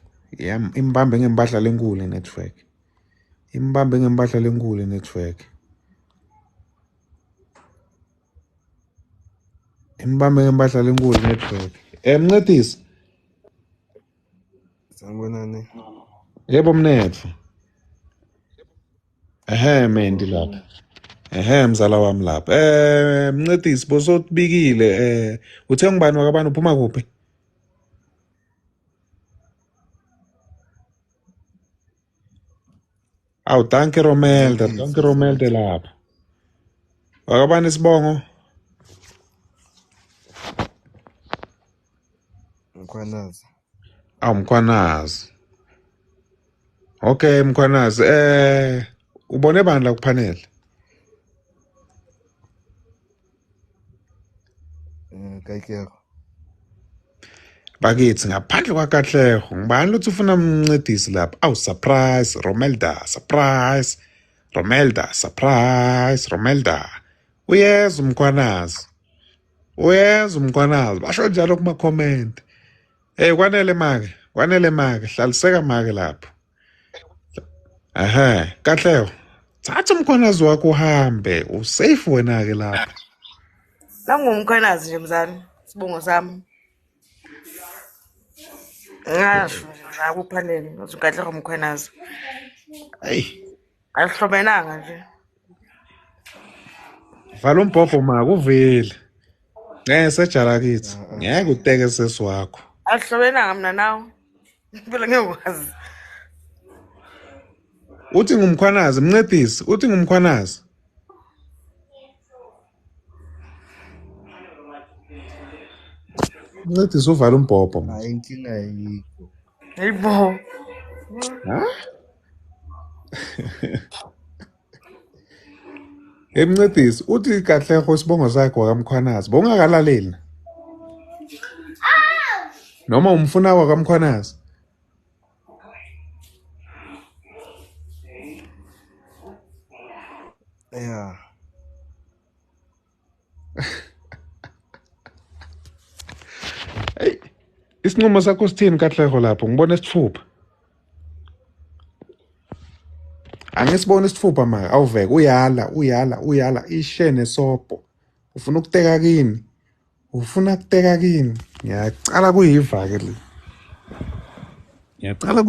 imbambe ngempahla lenkulu network Mncedisi Sanibonani. yebo mnetfu Mendi lapha mzala wami lapha Mncedisi bosotibikile uthe ngibani wakabani uphuma kuphi awu danke Romelda lapha wakabani isibongo Mkhwanazi. awu Mkhwanazi okay Mkhwanazi ubone bani la kuphanele Kayikho. bakithi ngaphandle kwakahleko ngibani lothi ufuna Mncedisi lapha awu surprise Romelda uyeza Mkhwanazi basho njalo kuma comment kwanele make hlaliseka make lapho kahleko thatha Mkhwanazi wakho uhambe usafe wena ke lapha Nangumkhwanazi nje mzala sibongo sami ngasho nje kuphanele uzokahle ngomkhwanazi alihlobenanga nje vala umbhobho maka uvile sejala kithi ngeke uteke sesi wakho alihlobenanga mina nawe phela ngekwazi uthi ngumkhwanazi Mncedisi uthi ngumkhwanazi Mncedisi uvala umbhobho Hayi inkinga ayikho. Hayibo. Emncedisi uthi Katlego isibongo sakhe wakamkhwanazi bongakalaleli noma umfuna wakamkhwanazi. Yeah. Hey, isinqumo sakho sithini Katlego lapho? Ngibona isithupha. Angisibona isithupha manje awuveke uyala ishene sopo. Ufuna ukuteka kini? Ufuna ukuteka kini? Ngiyacala kuyiva ke le. Ngiyacala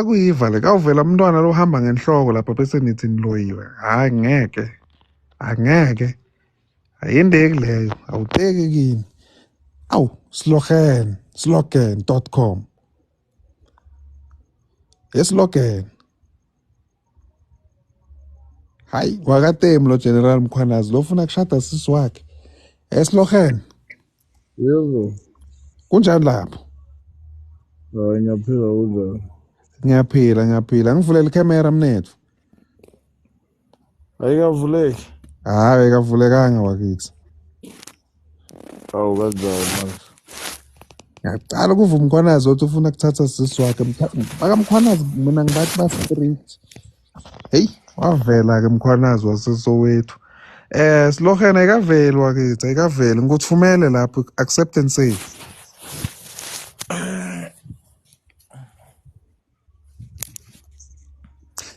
kuyiva le kawuvela umntwana lo hamba ngenhloko lapha bese nithi niloyiwe. Hayi angeke. Ayindeki leyo, awuteki kini. Awu, slogan.com. Slogan. Hayi, wakatemu lo General Mkhwanazi lo ufuna kushada sisi wakhe. Slogan. Yebo. Kunjani lapho? Hayi ngiyaphila kunjani? Ngiyaphila. Ngivulela ikhamera mnethu. Ayikavuleki. Hayi, kavulekanga wakithi. Awu kanjani manje? Ngiyacala kuva uMkhwanazi othi ufuna kuthatha sisi wakhe. Bakamkhwanazi mina ngibathi ba street. Hey, wavela ke Mkhwanazi waseSoweto. Slogan ayikaveli wakithi, ayikaveli. Ngikuthumele lapho acceptance save.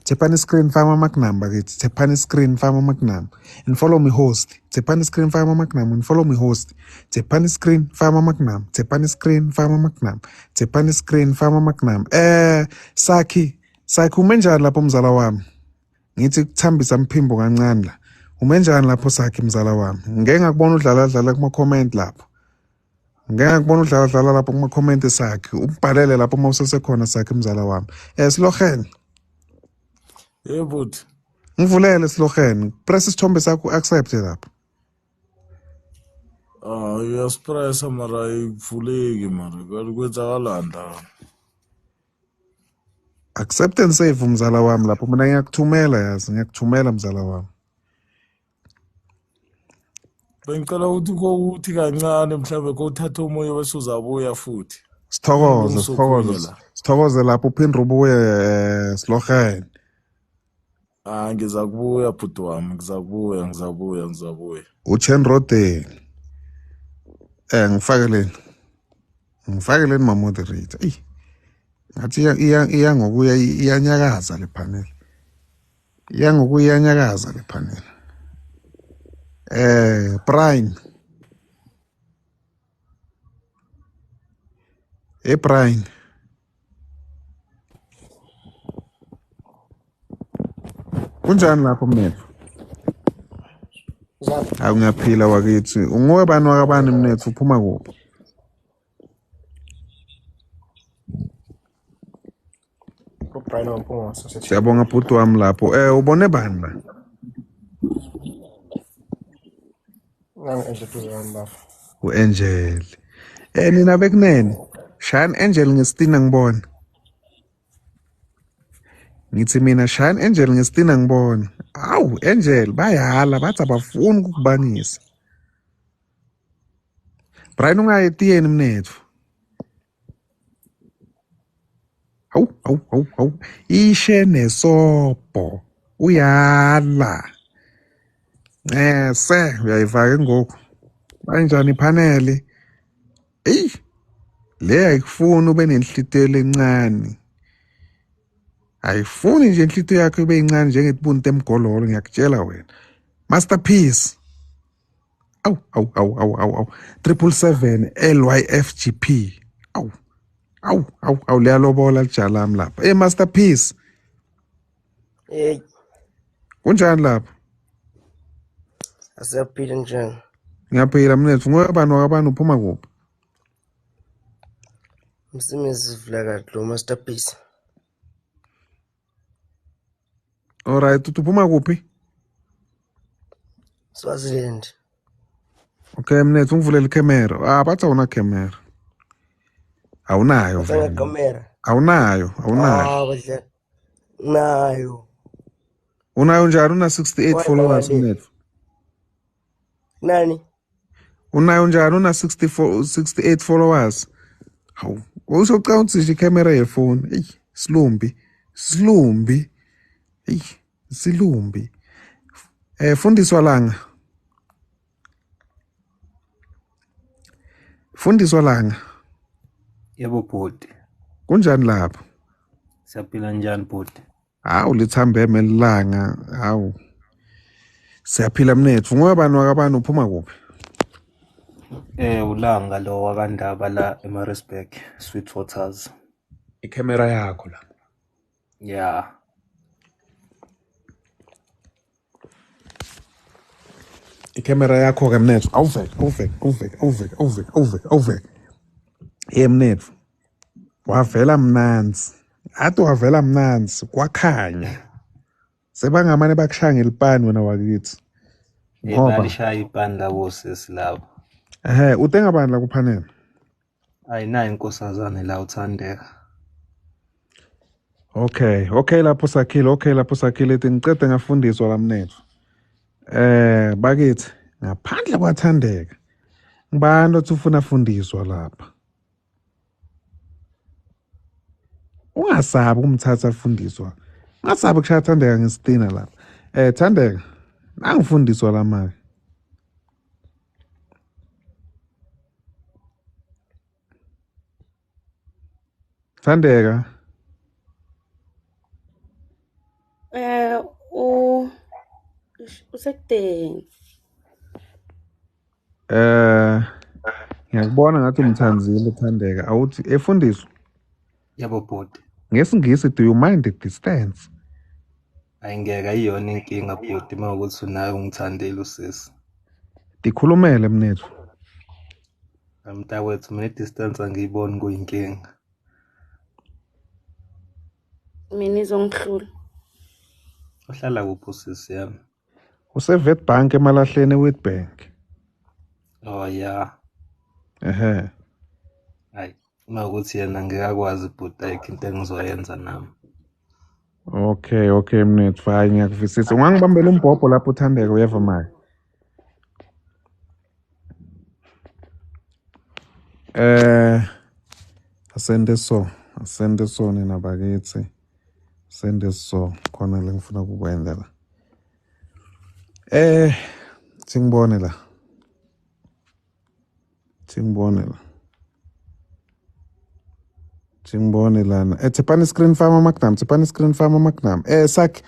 Tepani screen fama magnum bakithi. Tepani screen fama magnum and follow me host. Tepani screen fama magnum and follow me host. Tepani screen fama magnum. Tepani screen fama magnum. Tepani screen fama magnum. Saki umenjani lapho mzala wami? Ngithi kuthambisa mphimbo kancane la. Umenjani lapho Saki mzala wami? Ngeke ngakubona udlala kuma comment lapho. Ngeke ngakubona udlala lapho kuma comment Saki. Ubhalele lapho mawusesekhona Saki mzala wami. Slogan. Yebo. Ngivulele Slogan. Press isithombe sakho accept lapho. Uyaspressa mara ayivuleki mara. Kwenzakalani la? Acceptance save mzala wami lapho mina ngiyakuthumela mzala wami. Bengicela ukuthi kancane mhlawumbe kothatha umoya bese uzabuya futhi. Sithokoze lapho uphinde ubuye Slogan. Ngiza kubuya bhuti wami, ngizabuya. Uchen Rote. Ngifakeleni ma moderator. Ngathi iya ngokuya iyanyakaza le panel. Prime. Prime. Kunjani lapho mnethu? Hawu ngiyaphila wakithi. Ungowe bani wakabani mnethu uphuma kuphi? Siyabonga bhuti wami lapho. Ubone bani la? U-Angel. Nina bekunene. Shine Angel ngesitina ngibona. Ngithi mina Shine Angel ngesitina ngibona. Awu Angel bayala bathi abafuni ukukubanisa. Brian ungayetiyeni mnethu. Hawu. Ishe nesopo. Uyala. Uyayivaka ngoku. Banjani paneli? Le ayikufuni ube nenhlitiyo lencane. Ayifuni nje inhlitiyo yakho ibe incane njengetibuntu emgololo ngiyakutshela wena. Masterpiece. Awu. 777 LYFGP. Awu liyalobola lijalami lapha. Masterpiece. Hey. Kunjani lapha? Asiyaphila njani? Ngiyaphila mnethu. Ngobani wakabani uphuma kuphi? Msimizi Vleka lo Masterpiece. Alright, uphuma kuphi? Swaziland. Okay mnethu ngivulele ikhamera. Bathi awuna camera. Awunayo. Kamera. Awunayo. Nayo. Unayo njani una 68 Why followers Bawande? mnetfu? Nani? Unayo njani una 68 followers? Hawu, usocountisa icamera yefoni. Ey, silumbi. Ey, silumbi. Fundiswa langa. Fundiswa langa. Yebo bhuti, Kunjani lapho? siyaphila njani bhuti? Hawu lithambe melilanga. Hawu. Siyaphila mnetfu. Ngoba wakabani uphuma kuphi? Ulanga lo wakandaba la eMaritzburg, Sweetwaters. Icamera yakho la. Yeah. Icamera yakho ke mnetfu. Awuveke. Mnetfu. Wavela mnanzi. Athi wavela mnanzi kwakhanya. Sebangamane bakushanga ilipani wena wakithi. Ngoba Nalishaya ipani labo sisi labo. utenga bani la kuphanela? Ayinayo inkosazane la uThandeka. Okay lapho sakhile ethi ngicede ngafundiswa la mnetfu. Bakithi ngaphandle kwaThandeka. Ngibani othi ufuna fundiswa lapha? Ungasabi kumthatha afundiswa. Ungasabi kushaya Thandeka ngesitina lapha. Thandeka, angifundiswa la mali. Thandeka. Usekudeni. Ngiyakubona ngathi umthanzile Thandeka. Awuthi efundiswa? Yebo bhuti. Ngesingisi, do you mind the distance? Ayingeka iyona inkinga bhuti mawukuthi unayo ungithandile usisi. Dikhulumele mnethu. Mntakwethu mina distance angiyiboni kuyinkinga. Mina izongihlula. Uhlala kuphi usisi yami? Westbank emalahleni eWitbank. Oh yeah. Hayi, mawukuthi yena ngekakwazi bhuti ayikho into engizoyenza nami. Okay mnethu, hayi ngiyakuvisisa. Ungangibambela umbhobho lapho uThandeka uyeva manje. Asende so nina bakithi. Sende so khona le ngifuna ukukwenza la. Singibone la. Singibone lana. Tsepani screen farmer Magnum. Sak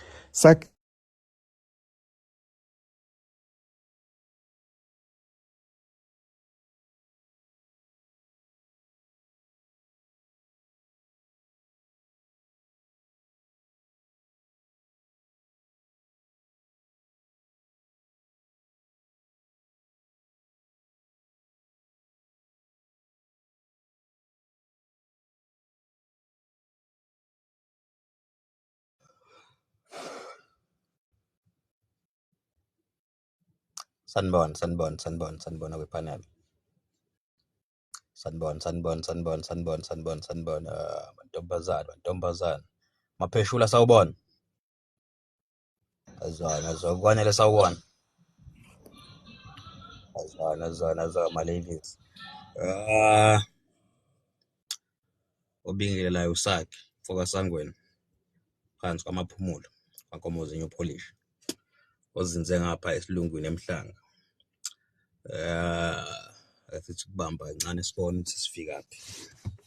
Sanibona kwepanel. Sanibona mantombazana. Mapheshula sawubona. Azwana kwanele sawubona. Azwana my ladies. Obingile la usakhe foka sangweni. Phansi kwamaphumulo kwaNkomozi New Polish. Ozinze ngapha esilungwini emhlanga. Asithi kubamba kancane sibone ukuthi sifika phi.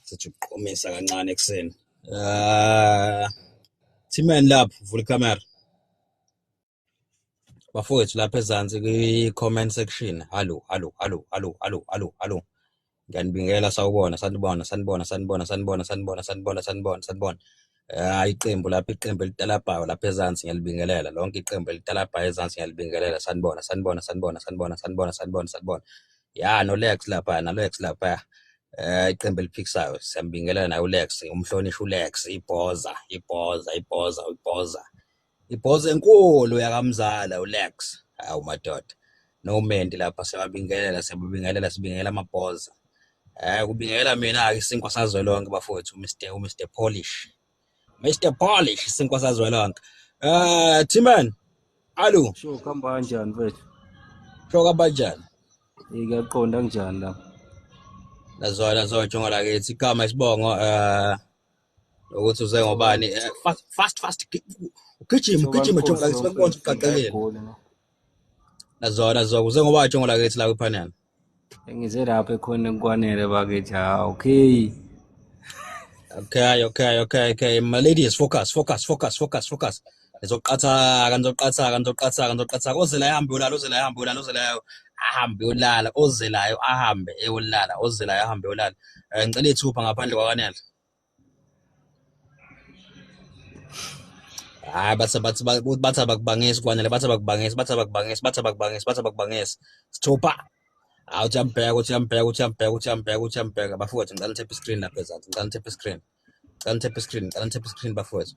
Sithi uqhomisa kancane ekseni. Timeni lapho vula ikamera. Bafowethu lapha ezansi kwi-comment section. Hallo. Ngiyanibingelela sawubona, sanibona. Iqembu lapha iqembu elitalabhayo lapha ezansi ngiyalibingelela. Lonke iqembu elitalabhayo ezansi ngiyalibingelela. Sanibona. Ya noLex lapha, iqembu eliphikisayo. Siyambingelela naye uLex, umhlonishwa uLex, ibhoza enkulu yakamzala uLex. Hawu madoda. Nomendi lapha siyabingelela amabhoza. Kubingelela mina ke isinkwa sazwelonke bafowethu Mr Polish isinkwa sazwelonke. Timman. Alo. Sho kuhamba kanjani mfethu? Sho kanjani? Ngiyaqonda kanjani la? Lazo jonga lakithi igama isibongo ukuthi uze ngobani fast ugijima jonga lakithi bakubona uqaqekile. Lazo uze ngoba jonga lakithi la kwipanel. Ngize lapha ekhona kwanele bakithi okay. Okay. My ladies, focus. Ngizoqatha. Ozela ahambe ulala. Ngicela ithupha ngaphandle kwakwanele. Hayi bathi abakubangisi kwanele, bathi abakubangisi. Sithupha. Uthi uyambheka bafowethu ngicela nitap screen lapha ezantsi. Ngicela nitap screen bafowethu.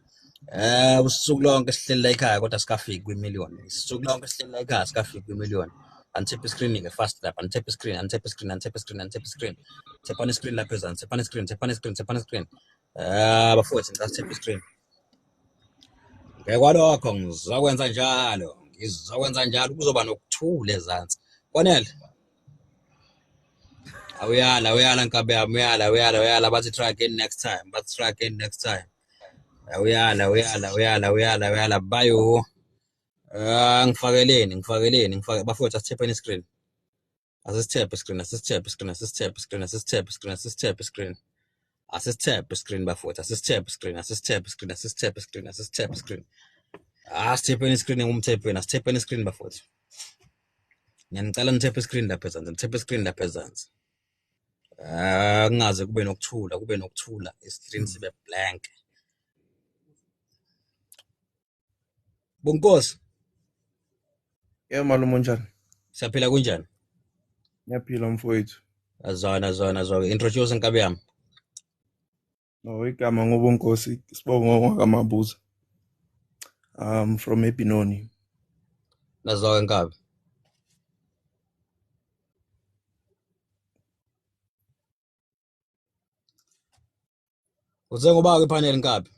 Usuku lonke sihleli la ekhaya kodwa sikafiki kwi-million. Usuku lonke sihleli la ekhaya sikafiki kwi-million. Antap screen ke fast lapha. Antap screen. Tap on screen lapha ezantsi. Tap on screen. Bafowethu ngicela tap screen. Ngekwalokho ngizokwenza njalo kuzoba nokuthula ezantsi. Kwanele. Awuyala nkabe yami, uyala bathi try again next time. Uyala bayo. Ngifakeleni bafowethu asithepeni screen. Asisithep screen bafowethu. Asithep screen. Asithepeni screen asithepeni screen bafowethu. Ngiyanicela nithep screen lapha ezantsi. Kungaze kube nokuthula. Iscreen sibe blank. Bunkosi. Malume unjani? Siyaphila kunjani? Ngiyaphila mfowethu. Azona. Introduce nkabe yami. Igama ngobunkosi sibongo ngamabuza. From Epinoni. Nazo nkabe. Uze ngoba kwipanel nkabi?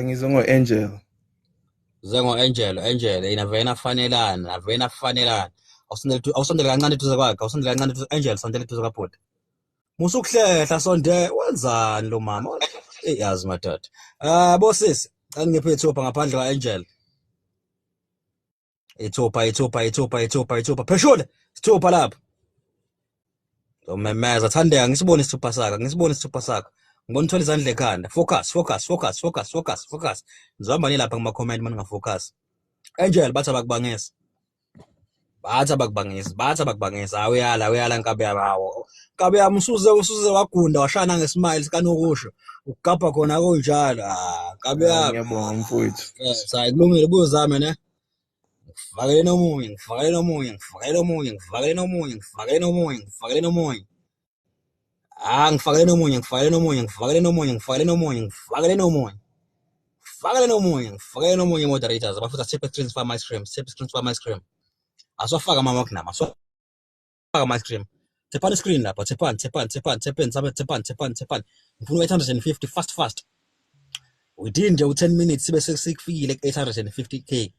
Ngize ngo-Angel. Uze ngo-Angel inavena fanelana. Awusondele kancane duze kwakhe. Angel sondele duze kwabhuti. Musukuhlehla sonde wenzani lo mama? Yazi madod. Bosisi, ngiphe ithupha ngaphandle kwa-Angel. Ithupha. Pheshule, sithupha lapha. Memeza thandeka ngisibone isithupha sakho. Ngibona uthola izandla ekhanda. Focus. Ngizohamba nilapha kuma-comment manje ngafocus. Angel bathi abakubangisa. Awuyala nkabe yawo. Nkabe yami usuze wagunda washana ngesmile sikanokusho. Ukugapha khona kunjalo. Nkabe yami. Ngiyabonga mfowethu. Sayi kulungile buzame ne. Ngifakele nomunye. Ngifakele nomunye. Moderators abafuna tape screens for my screen. Asofaka mama kunama. Asofaka my screen. Tap screen lapha. Tap. Ngifuna 850 fast. Within nje 10 minutes sibe sekufikile 850k.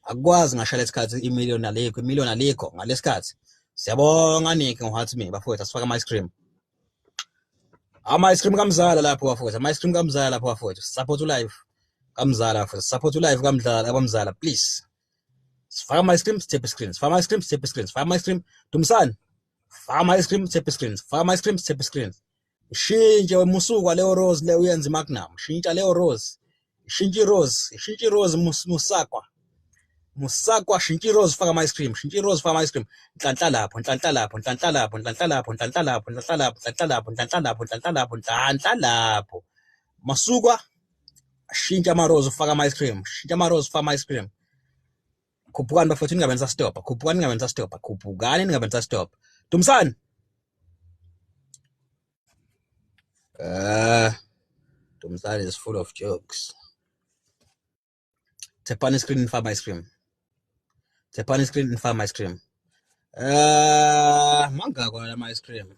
Akwazi ngashala isikhathi imillion alikho ngalesikhathi. Siyabonga nike ngohathi mina bafowethu asifaka my screen. Ama ice cream kamzala lapho bafowethu. Support live. Kamzala futhi support live kamdlala abamzala please. Faka my screen tape screens. Dumsani. Faka my screen tape screens. Ushintshe wemusuka leyo rose le uyenza magnum. Shintsha leyo rose. Shintshe rose musakwa shintshe rose faka my screen. Nhlanhla lapho. Masukwa shintsha ama rose faka my screen. Khuphukani bafowethu ningabenza stop. Dumsani. Dumsani is full of jokes. Tap on the screen for my screen. Manga kwa my screen.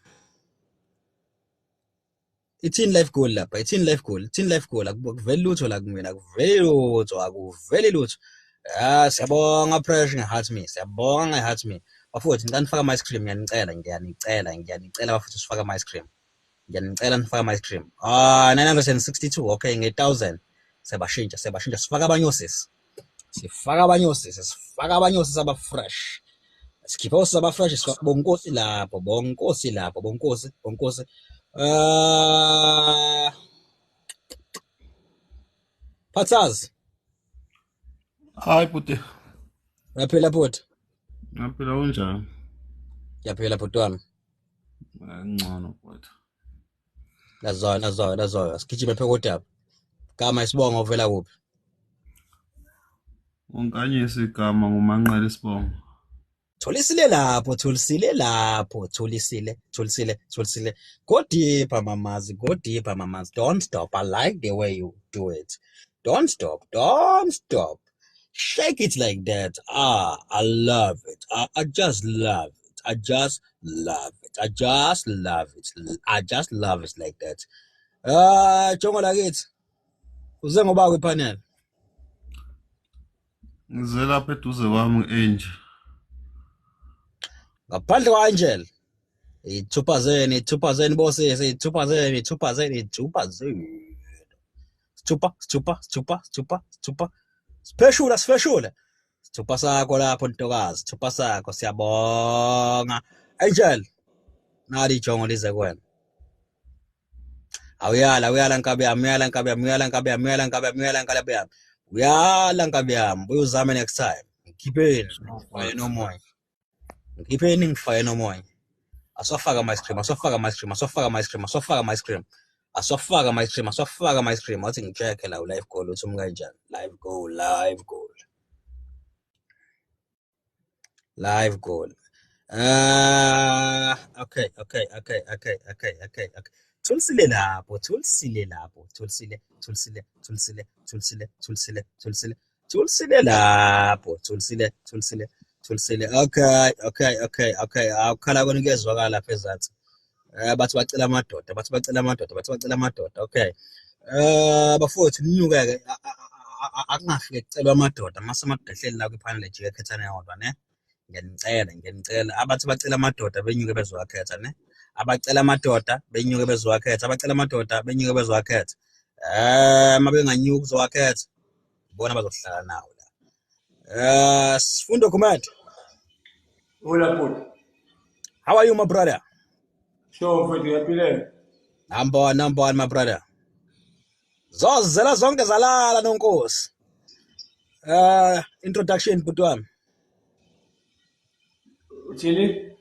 i-10 life goal lapha, i-10 life goal akuveli lutho la kumina, akuveli lutho. Siyabonga pressure nge-heart me, siyabonga nge-heart me. Bafowethu ngicela nifake ama-ice cream, ngiyanicela bafowethu sifake ama-ice cream. Ngiyanicela nifake ama-ice cream. 962, okay, nge-1000. Siyabashintsha, sifake abanye osisi. Sifake abanye osisi aba-fresh. Sikhipha osisi aba-fresh, bonkosi lapho, bonkosi. Phatsazi. Hayi bhuti. Uyaphila bhuti? Ngaphila unjani? Ngiyaphila bhuti wami. Ngcono bhuti. Lazoya. Sigijime phela kodaba. Gama isibongo uvela kuphi? Unkanyisa igama nguManqele Sibongo. Tholisile lapho. Go deeper mamazi. Don't stop. I like the way you do it. Don't stop. Shake it like that. I love it. I just love it. I just love it like that. Jongo lakithi. Uze ngoba kwipanel. Ngize lapha eduze kwami Angel. Ngaphandle kwa-Angel. I-2% bosisi, i-2%. Sithupa. Sifeshula. Sithupa sakho lapho ntokazi, sithupa sakho, siyabonga. Angel, nali ijongo lize kuwena. Awuyala nkabi yami. Uyala nkabi yami, buye uzame next time. Ngikhipheni, ngifake nomoya. Asofaka ama-ice cream. Wathi ngicheck la live goal uthi kanjani. Live goal. Okay. Thulisile lapho. Thulisile lapho. Okay. Awukhala konikezwakala lapha ezansi. Bathi bacela amadoda. Okay. Bafowethu ninyuka ke akungafike kucelwa amadoda mase amadoda la kwipanel ejike khethana yodwa ne. Ngiyanicela abathi bacela amadoda benyuke bezowakhetha ne. Abacela amadoda benyuke bezowakhetha. Mabenganyuki uzowakhetha. Bona bazohlala nawo la. Sifundo Kumade. Hola Paul. How are you my brother? Sure, mfethu uyaphila. Number one my brother. Zozela zonke zalala nonkosi. Introduction bhuti wami. Uthini?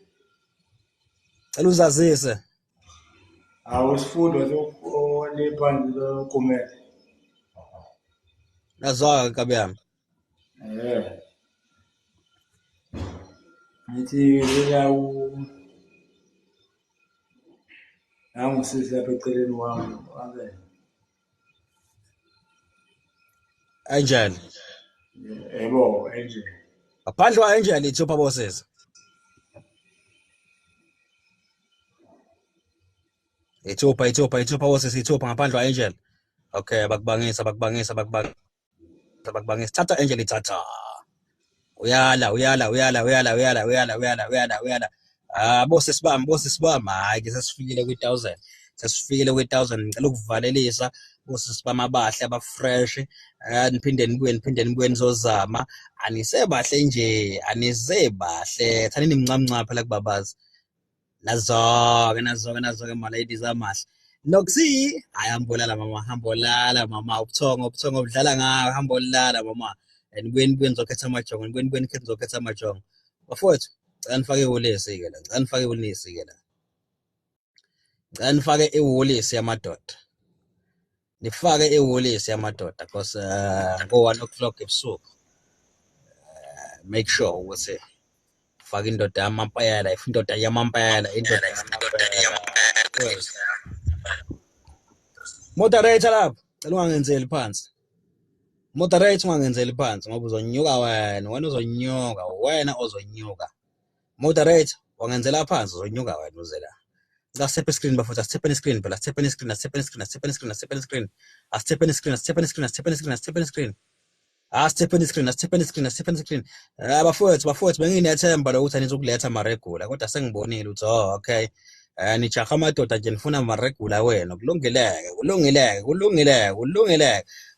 Cela uzazise. Awusifundo lephandle lokumele. Nazwa nkabi yami. Ngithi angusisi lapha eceleni wami wabe. Angel. Yebo, Angel. Ngaphandle kwa-Angel ithupha bosisi. Ithupha bosisi ithupha ngaphandle kwa-Angel. Okay, bakubangisa. Thatha Angel ithatha. Uyala. Bosisi bami. Hayi sesifikile kwi-1000. Ngicela ukuvalelisa bosisi bami abahle abafresh. Niphinde nibuye nizozama. Anisebahle nje, Thanini mncamncapha phela kubabazi. Nazo-ke ma ladies amahle. Nokusi, hambolala mama, ubuthongo budlala ngayo, hambolala mama. Nibuye nizokhetha amajongo. Bafowethu, ngicela nifake ihholisi ke la. Ngicela nifake ihholisi yamadoda. Nifake ihholisi yamadoda because ngo-1 o'clock ebusuku. Make sure ukuthi faka indoda yamampayela, indoda yamampayela. Moderator lapho, cela ungangenzeli phansi. Ngoba uzonyuka wena ozonyuka. Moderator, wangenzela phansi uzonyuka wena uze la. Asitap screen bafowethu, asitap screen phela, asitap screen, asitap screen, asitap screen, asitap screen. Asitap screen, asitap screen, asitap screen, asitap screen. Asitap screen, asitap screen, asitap screen. Bafowethu benginethemba lokuthi anizokuletha amaregula kodwa sengibonile ukuthi okay. Nijaha amadoda nje nifuna amaregula wena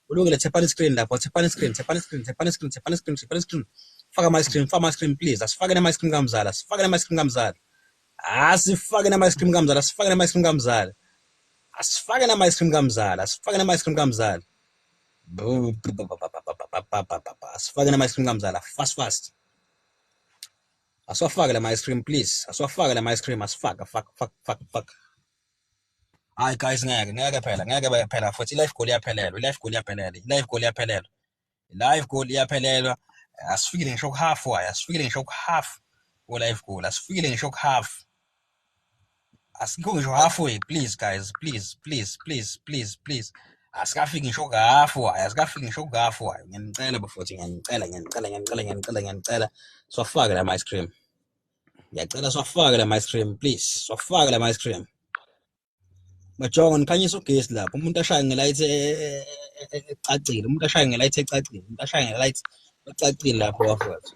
kulungile thepani screen lapho thepani screen faka ama screen please asifake nama screen kamzala asifake nama screen kamzala asifake nama screen kamzala asifake nama screen kamzala asifake nama screen kamzala asifake nama screen kamzala asifake nama screen kamzala fast aswafake la ice cream please aswafake la ice cream asifaka fuck. Hayi guys ngeke phela futhi life goal yaphelelwa asifikile ngisho half ku life goal asifikile ngisho half asikho ngisho halfway please guys please asikafiki ngisho half ngiyanicela bafuthi ngiyanicela swafake la ice cream ngiyacela swafake la ice cream please swafake la ice cream majongo nikhanyisa ugesi lapho umuntu ashaya ngelight ecacile lapho wafuthi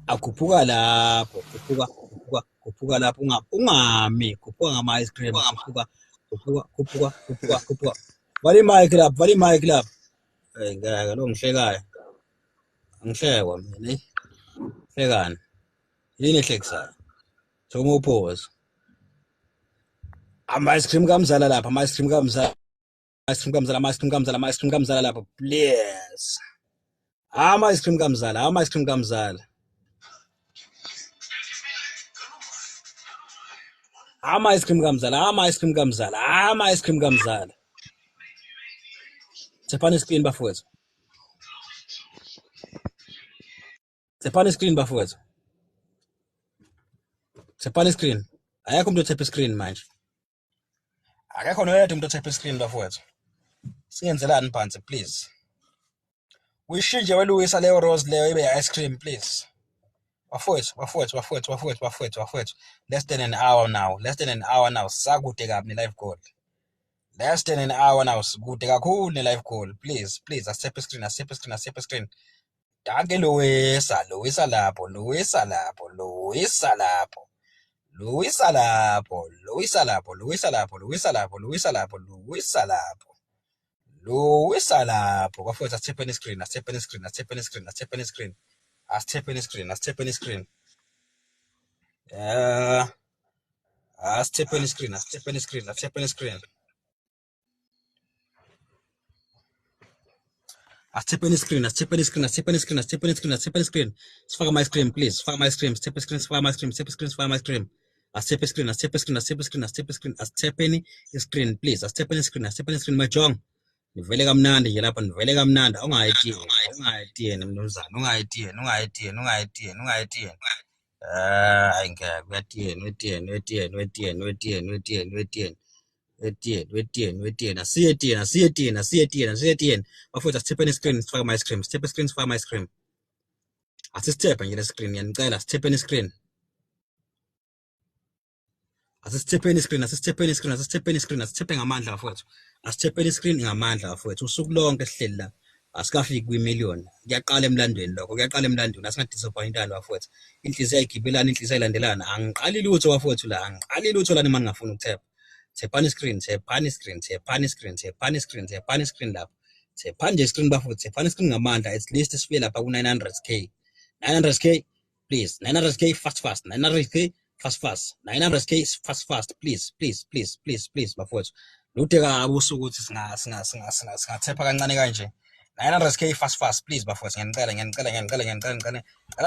akhuphuka lapho khuphuka lapho ungami khuphuka ngama ice cream khuphuka vali mic lapho ngeke lo ngihlekayo angihlekwa mina hlekani yini ehlekisayo thoma upause ama ice cream kamzala lapha ama ice cream kamzala lapha please ama ice cream kamzala thepani screen bafowethu thepani screen ayakho umuntu othepha screen manje akekho noyedwa umuntu othepha screen bafowethu siyenzelani phansi please uyishinje weluwisa leyo rose leyo ibe ice cream please bafowethu less than an hour now sakude kabi ne live goal less than an hour now sikude kakhulu ne live goal please asithephe screen danke Luisa lapho bafowethu asithephe screen asithephe screen yeah asithephe screen sifaka my screen please sifaka my screen step screen sifaka my screen asithephe screen please asithephe screen majong nivele kamnandi nje lapha ungayitiyeni mnumzana ungayitiyeni ayingeke uyatiyeni asiyetiyeni bafowethu asithephe screen sifaka my screen asithephe nje le screen ngiyanicela asithephe screen asithephe ngamandla bafowethu asithephe screen ngamandla bafowethu usuku lonke sihleli la asikafiki kwi-million kuyaqala emlandweni asingadisappointani bafowethu inhliziyo ayigibelana inhliziyo ayilandelana angiqali lutho bafowethu la angiqali lutho lana uma ngingafuni ukuthepha thepani screen lapho thephani nje screen bafowethu thephani screen ngamandla at least sifike lapha ku-900k please 900k fast 900k fast 900k fast please bafowethu lude kabi usukuthi singathepha kancane kanje 900k fast please bafowethu ngiyanicela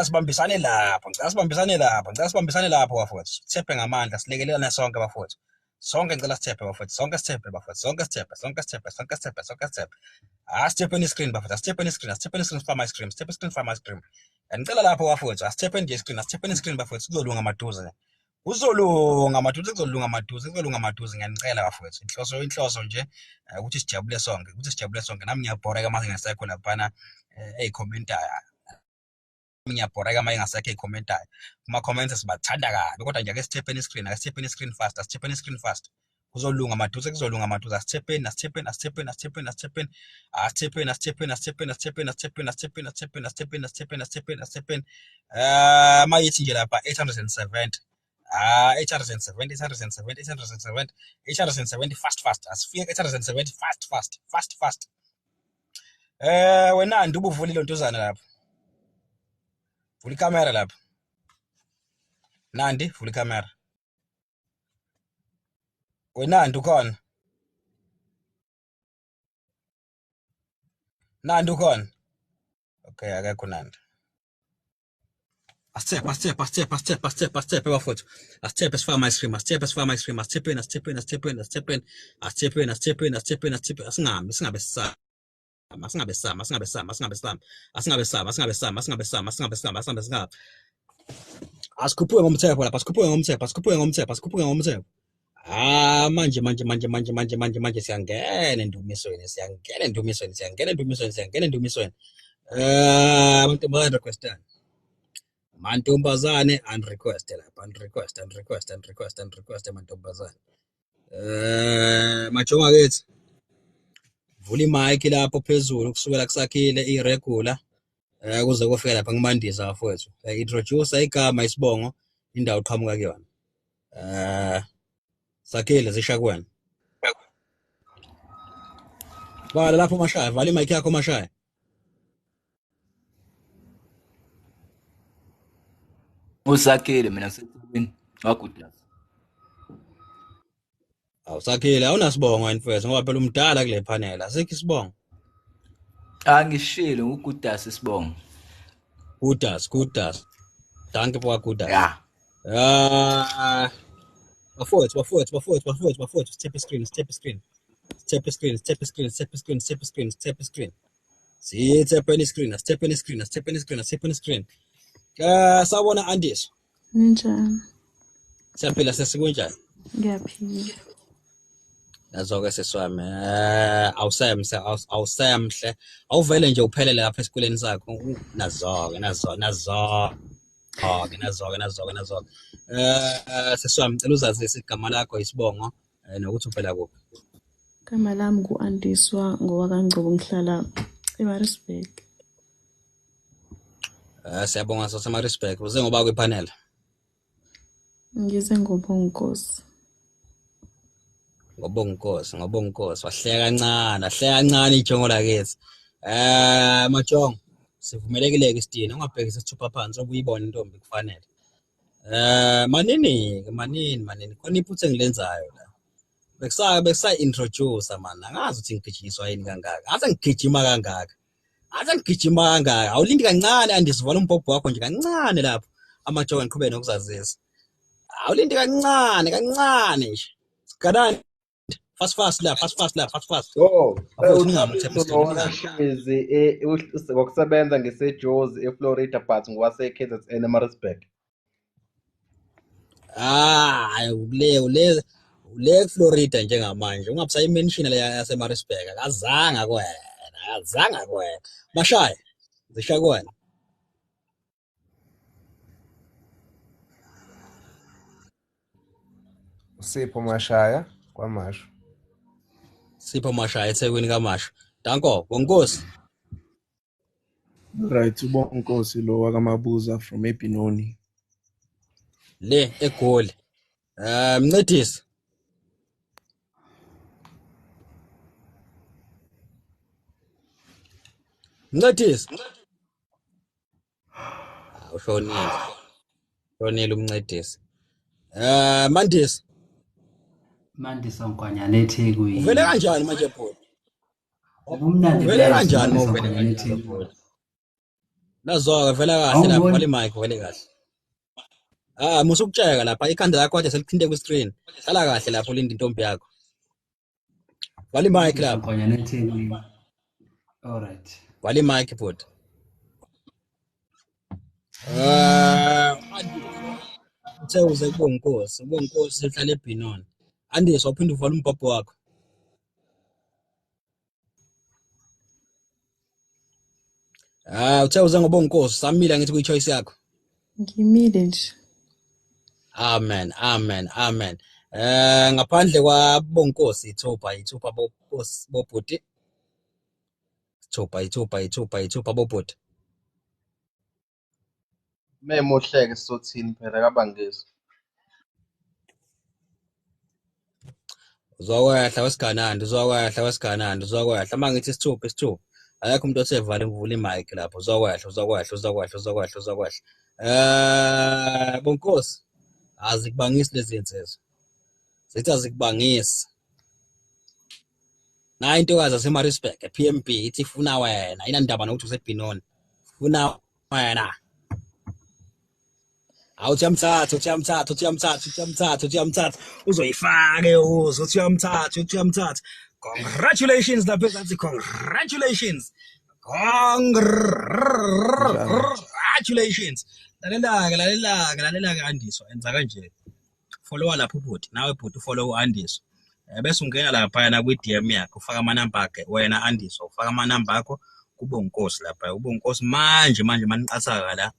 sibambisane lapho bafowethu sithephe ngamandla silekelelane sonke bafowethu sonke ngicela sithephe bafowethu sonke sithephe asithephe screen bafowethu asithephe screen for my screen ngicela lapho bafowethu asithephe nje screen bafowethu kuzolunga amaduze ngiyanicela bafowethu inhloso nje ukuthi sijabule sonke nami ngiyabhoreka mase ngisekho laphana eyicommentaya ngiyabhoreka uma ingasekho ikhomentayo. Kuma-comments sibathanda kabi, kodwa nje ake sithepeni screen, fast, asithepeni screen fast. Kuzolunga maduze, asithepeni, mayithi nje lapha 870. 870 fast, asifike 870 fast. Wena ndubu vula ilontuzana lapha. Vula ikamera lapha. Nandi, vula ikamera. Wena ndukhona. Nandi ukhona. Okay, akekho Nandi. Asithephe bafowethu. Asithephe sifaka ama-ice cream, asithepeni. Asingabe sisaba. Asikhuphuke ngomthepho lapha, asikhuphuke ngomthepho. Manje siyangena endumisweni. Mantombazane unrequest lapha, unrequest mantombazane. Majonga kithi. Vula i-mic lapho phezulu kusukela kusakhile irregular kuze kufika lapha ngimandisa bafowethu. Introduce igama isibongo indawo uqhamuka kuyona. Sakhile zisha kuwena. Vala lapho Mashaya, vala i-mic yakho Mashaya. Usakhile mina ngiseThekwini waGudas. Awusakhile awunasibongo mfethu ngoba phela umdala kule panel. Asikho isibongo. Angishilo nguGudas isibongo. Gudas. Danke for Gudas. Yeah. Bafowethu. Step screen. Step screen. Sawubona Andis. Njani? Siyaphila sesikunjani? Ngiyaphila. Nazo-ke seswami awusemhle awuvele nje uphelele lapha esikoleni sakho nazo-ke seswami ngicela uzazise igama lakho isibongo nokuthi uphela kuphi. Igama lami ngu-Andiswa ngowakaNgcobo ngihlala eMaritzburg. Siyabonga sosemarisburg uze ngoba kwipanel. Ngize ngobonkosi. Ngobonkosi wahleka kancane ijongo lakithi. Majongo sivumelekile-ke sidina ungabhekisa isithupha phansi obuyibona intombi kufanele. Manini khona iphutha engilenzayo la. Beksa introduce man, angazi ukuthi ngigijiswa yini kangaka. Ase ngigijima kangaka. Awulindi kancane andisivala umbhobho wakho nje kancane lapho. Amajongo ngiqhubeke nokuzazisa. Awulindi kancane nje. Sigadane. Fast la. Oh, uhlezi ngokusebenza ngeseJozi eFlorida but ngwase-KZN eMaritzburg. Ule Florida njengamanje ungabusayi mention le yaseMaritzburg akazanga kwena. Mashaya zisha kwena. Sipho Mashaya kwaMasho. Sipho Mashaya eThekwini kaMasho. Danko, bonkosi. Right, ubonkosi lo wakamabuza from eBinoni. Le eGoli. Mncedisi. Ushonile umncedisi. Mandisi. Mandisa Nkwanyana eThekwini. Uvele kanjani manje bhuti? Umnandi Uvele kanjani uvele kanjani bhuti? Nazo vela kahle lapha wali mic vele kahle. Musukutsheka lapha ikhanda lakho kade seliphinde ku screen. Hlala kahle lapho ulinda intombi yakho. Wali mic lapha. Nkwanyana eThekwini. All right. Wali mic bhuti. Uthe uze kubonkosi ehlala eBinoni. Andiswa uphinde uvala umbhobho wakho. Uthe uze ngobonkosi samila ngithi kuyi-choice yakho. Ngimile nje. Amen. Ngaphandle kwabonkosi ithupha bobhuti. Ithupha bobhuti. Memuhleke sizothini phela kabangezi. Uzokwehla wesiganandi. Uma ngithi isithupha. Akekho umuntu osevala ngivula imic lapho. Uzokwehla. Bonkosi. Azikubangisi lezi insizwa. Zithi azikubangisi. Na intokazi yaseMaritzburg ePMB ithi ifuna wena. Ayinandaba nokuthi useBinoni. Ifuna wena. Uthi uyamthatha. Uzoyifake uzo uthi uyamthatha. Congratulations lapha ezansi. Congratulations. Lalela-ke Andiso, enza kanje. Follow lapho ubhuti, nawe bhuti follow uAndiso. Bese ungena lapha kwi-DM yakho, ufaka amanamba akhe, wena Andiso, ufaka amanamba akho kubonkosi lapha. Ubonkosi manje maniqhathaka la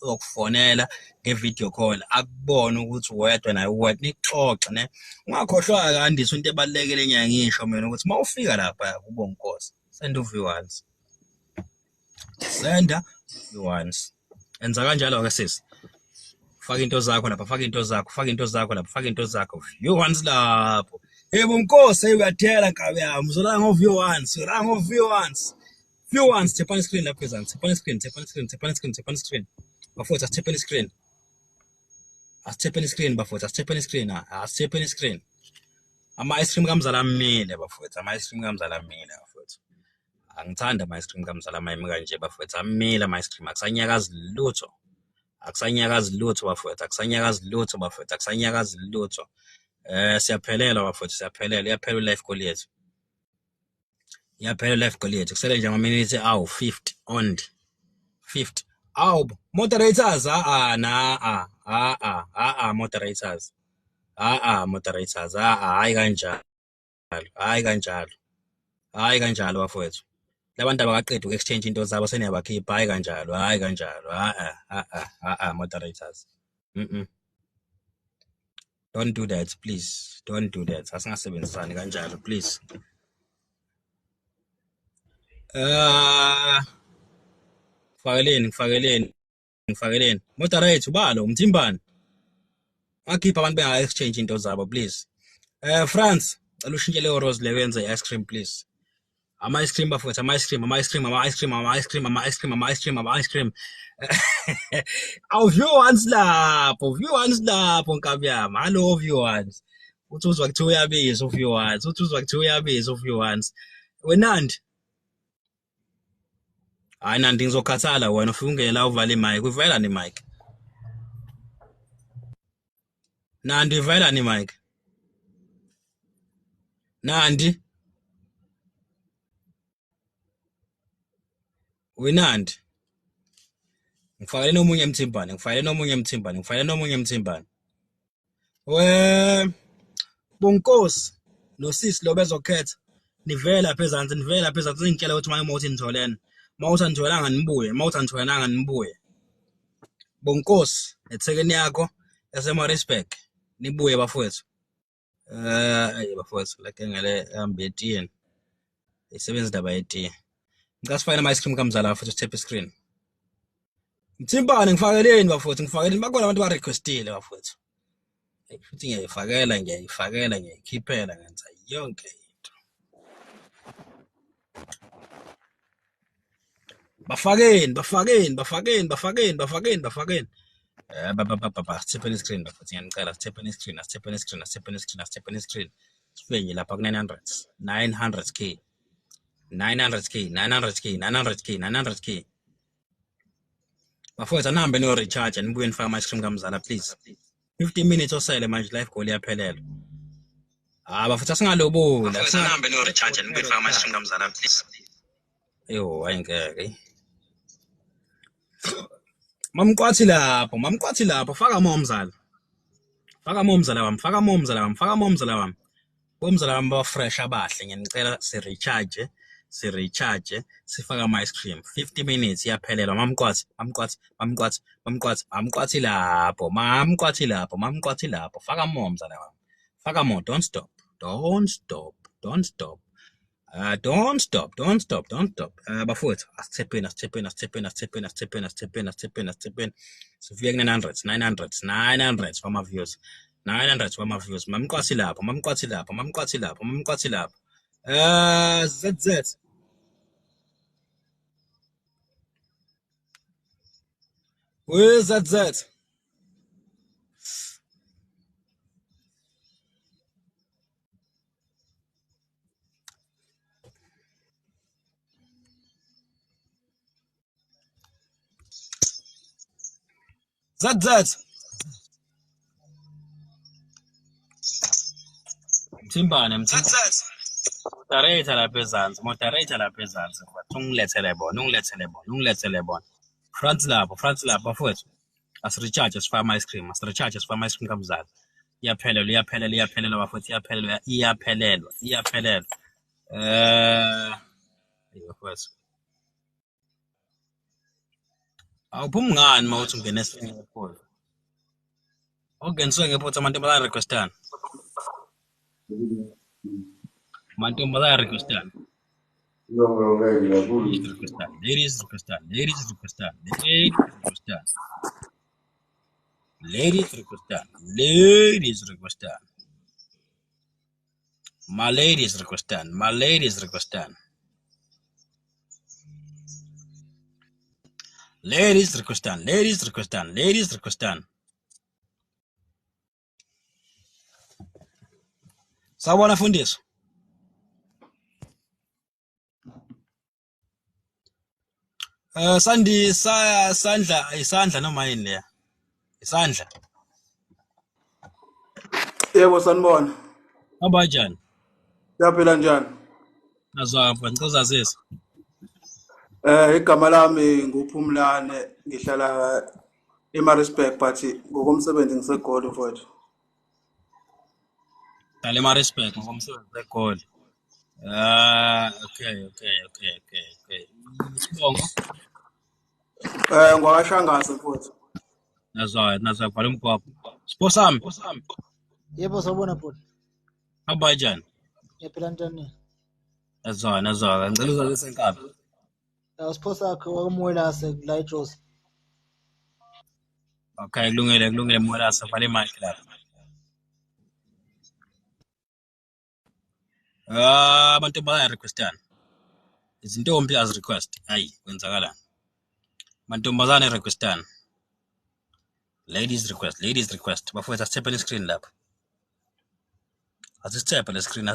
uzokufonela nge-video call, akubone ukuthi wedwa naye uwedwa nixoxe ne. Ungakhohlwa-ke Andiso into ebalulekile enyangisho mina ukuthi mawufika lapha kubonkosi, send viewers. Enza kanjalo-ke sisi. Faka into zakho lapha, view ones lapho. Bonkosi uyadela nkabe yami, uzolala ngo-view ones, View ones, tap on the screen lapha ezansi, tap on the screen. Bafowethu asitap on the screen. Ama-ice cream kamzala amile bafowethu, bafowethu. Angithanda ama-ice cream kamzala amile kanje bafowethu, amile ama-ice cream, akusanyakazi lutho. Siyaphelela bafowethu, iyaphela u-life goal yethu. Kusele nje ama-minutes awu-50 only. 50. Moderators, moderators. Hayi kanjalo bafowethu. Labantu abaqedwe uku-exchange into zabo seniyabakhipha, hayi kanjalo. Moderators. Don't do that, please. Don't do that. Asingasebenzisani kanjalo, please. Ngifakeleni. Moderator ubalo umthimbani. Akhipha abantu benga-exchange into zabo, please. France, cela ushintshe leyo rose leyo yenze i-ice cream, please. Ama-ice cream bafowethu, ama-ice cream. View ones lapho nkabi yami. Hello view ones. Uthi uzwa kuthiwa uyabiza view ones. Wenandi? Hayi Nandi ngizokhathala wena ufike ungela uvale imic. Uvala ni mic. Nandi uvala ni mic. Nandi. Wenandi. Ngifakele nomunye emthimbani. Bonkosi nosisi lo bezokhetha. Nivela phezansi ngitshela ukuthi mawuthi nitholene. Mawuthandwelanga nibuye. Bonkosi ethekeni yakho yaseMaritzburg nibuye bafowethu. Bafowethu like ngale hambe etiyeni. Isebenza indaba yetiye. Ngasifayela ama-ice cream kamzala futhi tap screen. Mthimbane ngifakeleni bafowethu, bakhona abantu ba-requestile bafowethu. Futhi ngiyayifakela ngenza yonke into. Bafakeni. Tap on the screen bafowethu, ngiyanicela tap on the screen. Sifinye lapha ku-900. 900k. Bafowethu anihambe niyo-recharge nibuye nifake ama-ice cream kamzala please. 15 minutes osele manje life goal iyaphelela. Bafowethu asingalobula. Anihambe niyo-recharge nibuye nifake ama-ice cream kamzala please. Ayingeke. Mamqwathi lapho faka momzala. Bomzala wami ba fresh abahle ngiyanicela si recharge si recharge sifaka ama ice cream 50 minutes iyaphelela mamqwathi lapho faka more mzala wami faka more don't stop bafowethu asithepeni sifike ku-900 kwama-views 900 kwama-views mamqwathi lapho ZZ where's ZZ Mthimbane moderator lapha ezansi but ungilethele bona front lapho bafowethu asiricharge sifaka ama ice cream kamzala iyaphelela bafowethu iyaphelelwa bafowethu awuphumi ngani mawuthi ungena esinye epholo okungeniswe ngephutha amantombazane requestana ladies requestana my ladies requestana sawubona Fundiso isandla noma yini leya isandla yebo sanibona abanjani yaphila njani nazwa ngicela sisi igama lami nguPhumlane ngihlala eMaritzburg but ngokomsebenzi ngisegoli mfowethu dale eMaritzburg ngokomsebenzi egoli okay Sibongo ngwakashangazi mfowethu nazwa bhala umgwaqo Sipho sami Yebo sawubona bhuti. abanjani Yaphila njani? nazwa ngicela uzazise enkaba Sipho sakho wakumwela la eJozi. okay kulungile mwelasa vale mic lapha abantu bayarequestana izintombi azirequest hayi kwenzakalani mantombazane requestana ladies request bafowethu asithephe screen lapha asithephe le screen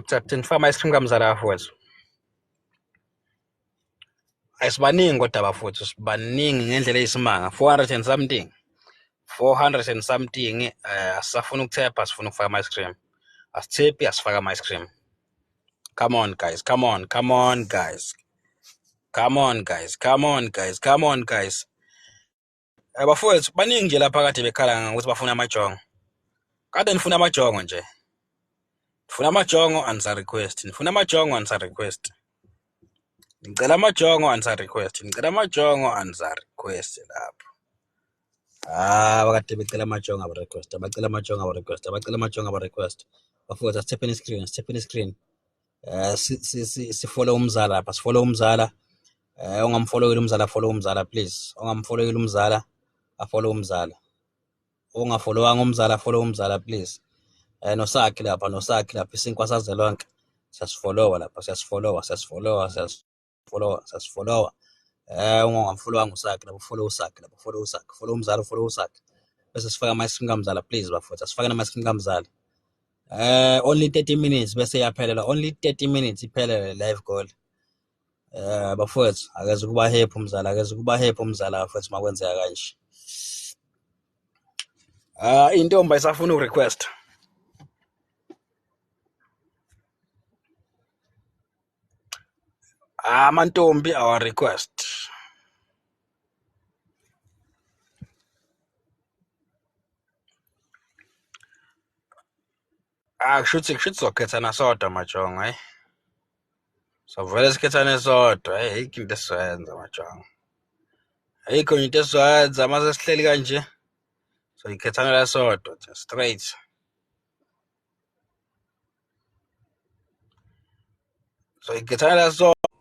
tap nifama ice cream kamzala bafowethu ayisibaningi kodwa bafowethu sibaningi ngendlela eyisimanga 400 and something asisafuna ukuthepha asifuna ukufaka ama ice cream asithephi asifaka ama ice cream come on guys bafowethu baningi nje lapha kade bekhala ngokuthi bafuna amajongo kade nifuna amajongo nje nifuna amajongo ansa request ngicela amajongo ansa request lapho bakade becela amajongo aba request bafowethu asithephe screen si follow umzala lapha sifollow umzala ungamfolloweli umzala follow umzala please ungamfolloweli umzala afollow umzala ungafollowanga umzala follow umzala please nosakhi lapha isinkwa saze lonke siyasifollowa lapha siyasifollowa ungamfollowanga usakhi lapha follow umzala bese sifaka ama screen kamzala please bafowethu asifake ama screen kamzala only 30 minutes bese yaphelela only 30 minutes iphelele live goal bafowethu akeze kuba happy umzala bafowethu makwenzeka kanje intombi isafuna urequest amantombi awa request kushuthi sizokhethana sodwa majongo, hayi. Savele sikhethane sodwa, hayi ayikho into esizoyenza majongo. Ayikho into esizoyenza mase sihleli kanje. So ikhethanela sodwa nje straight. So ikhethanela sodwa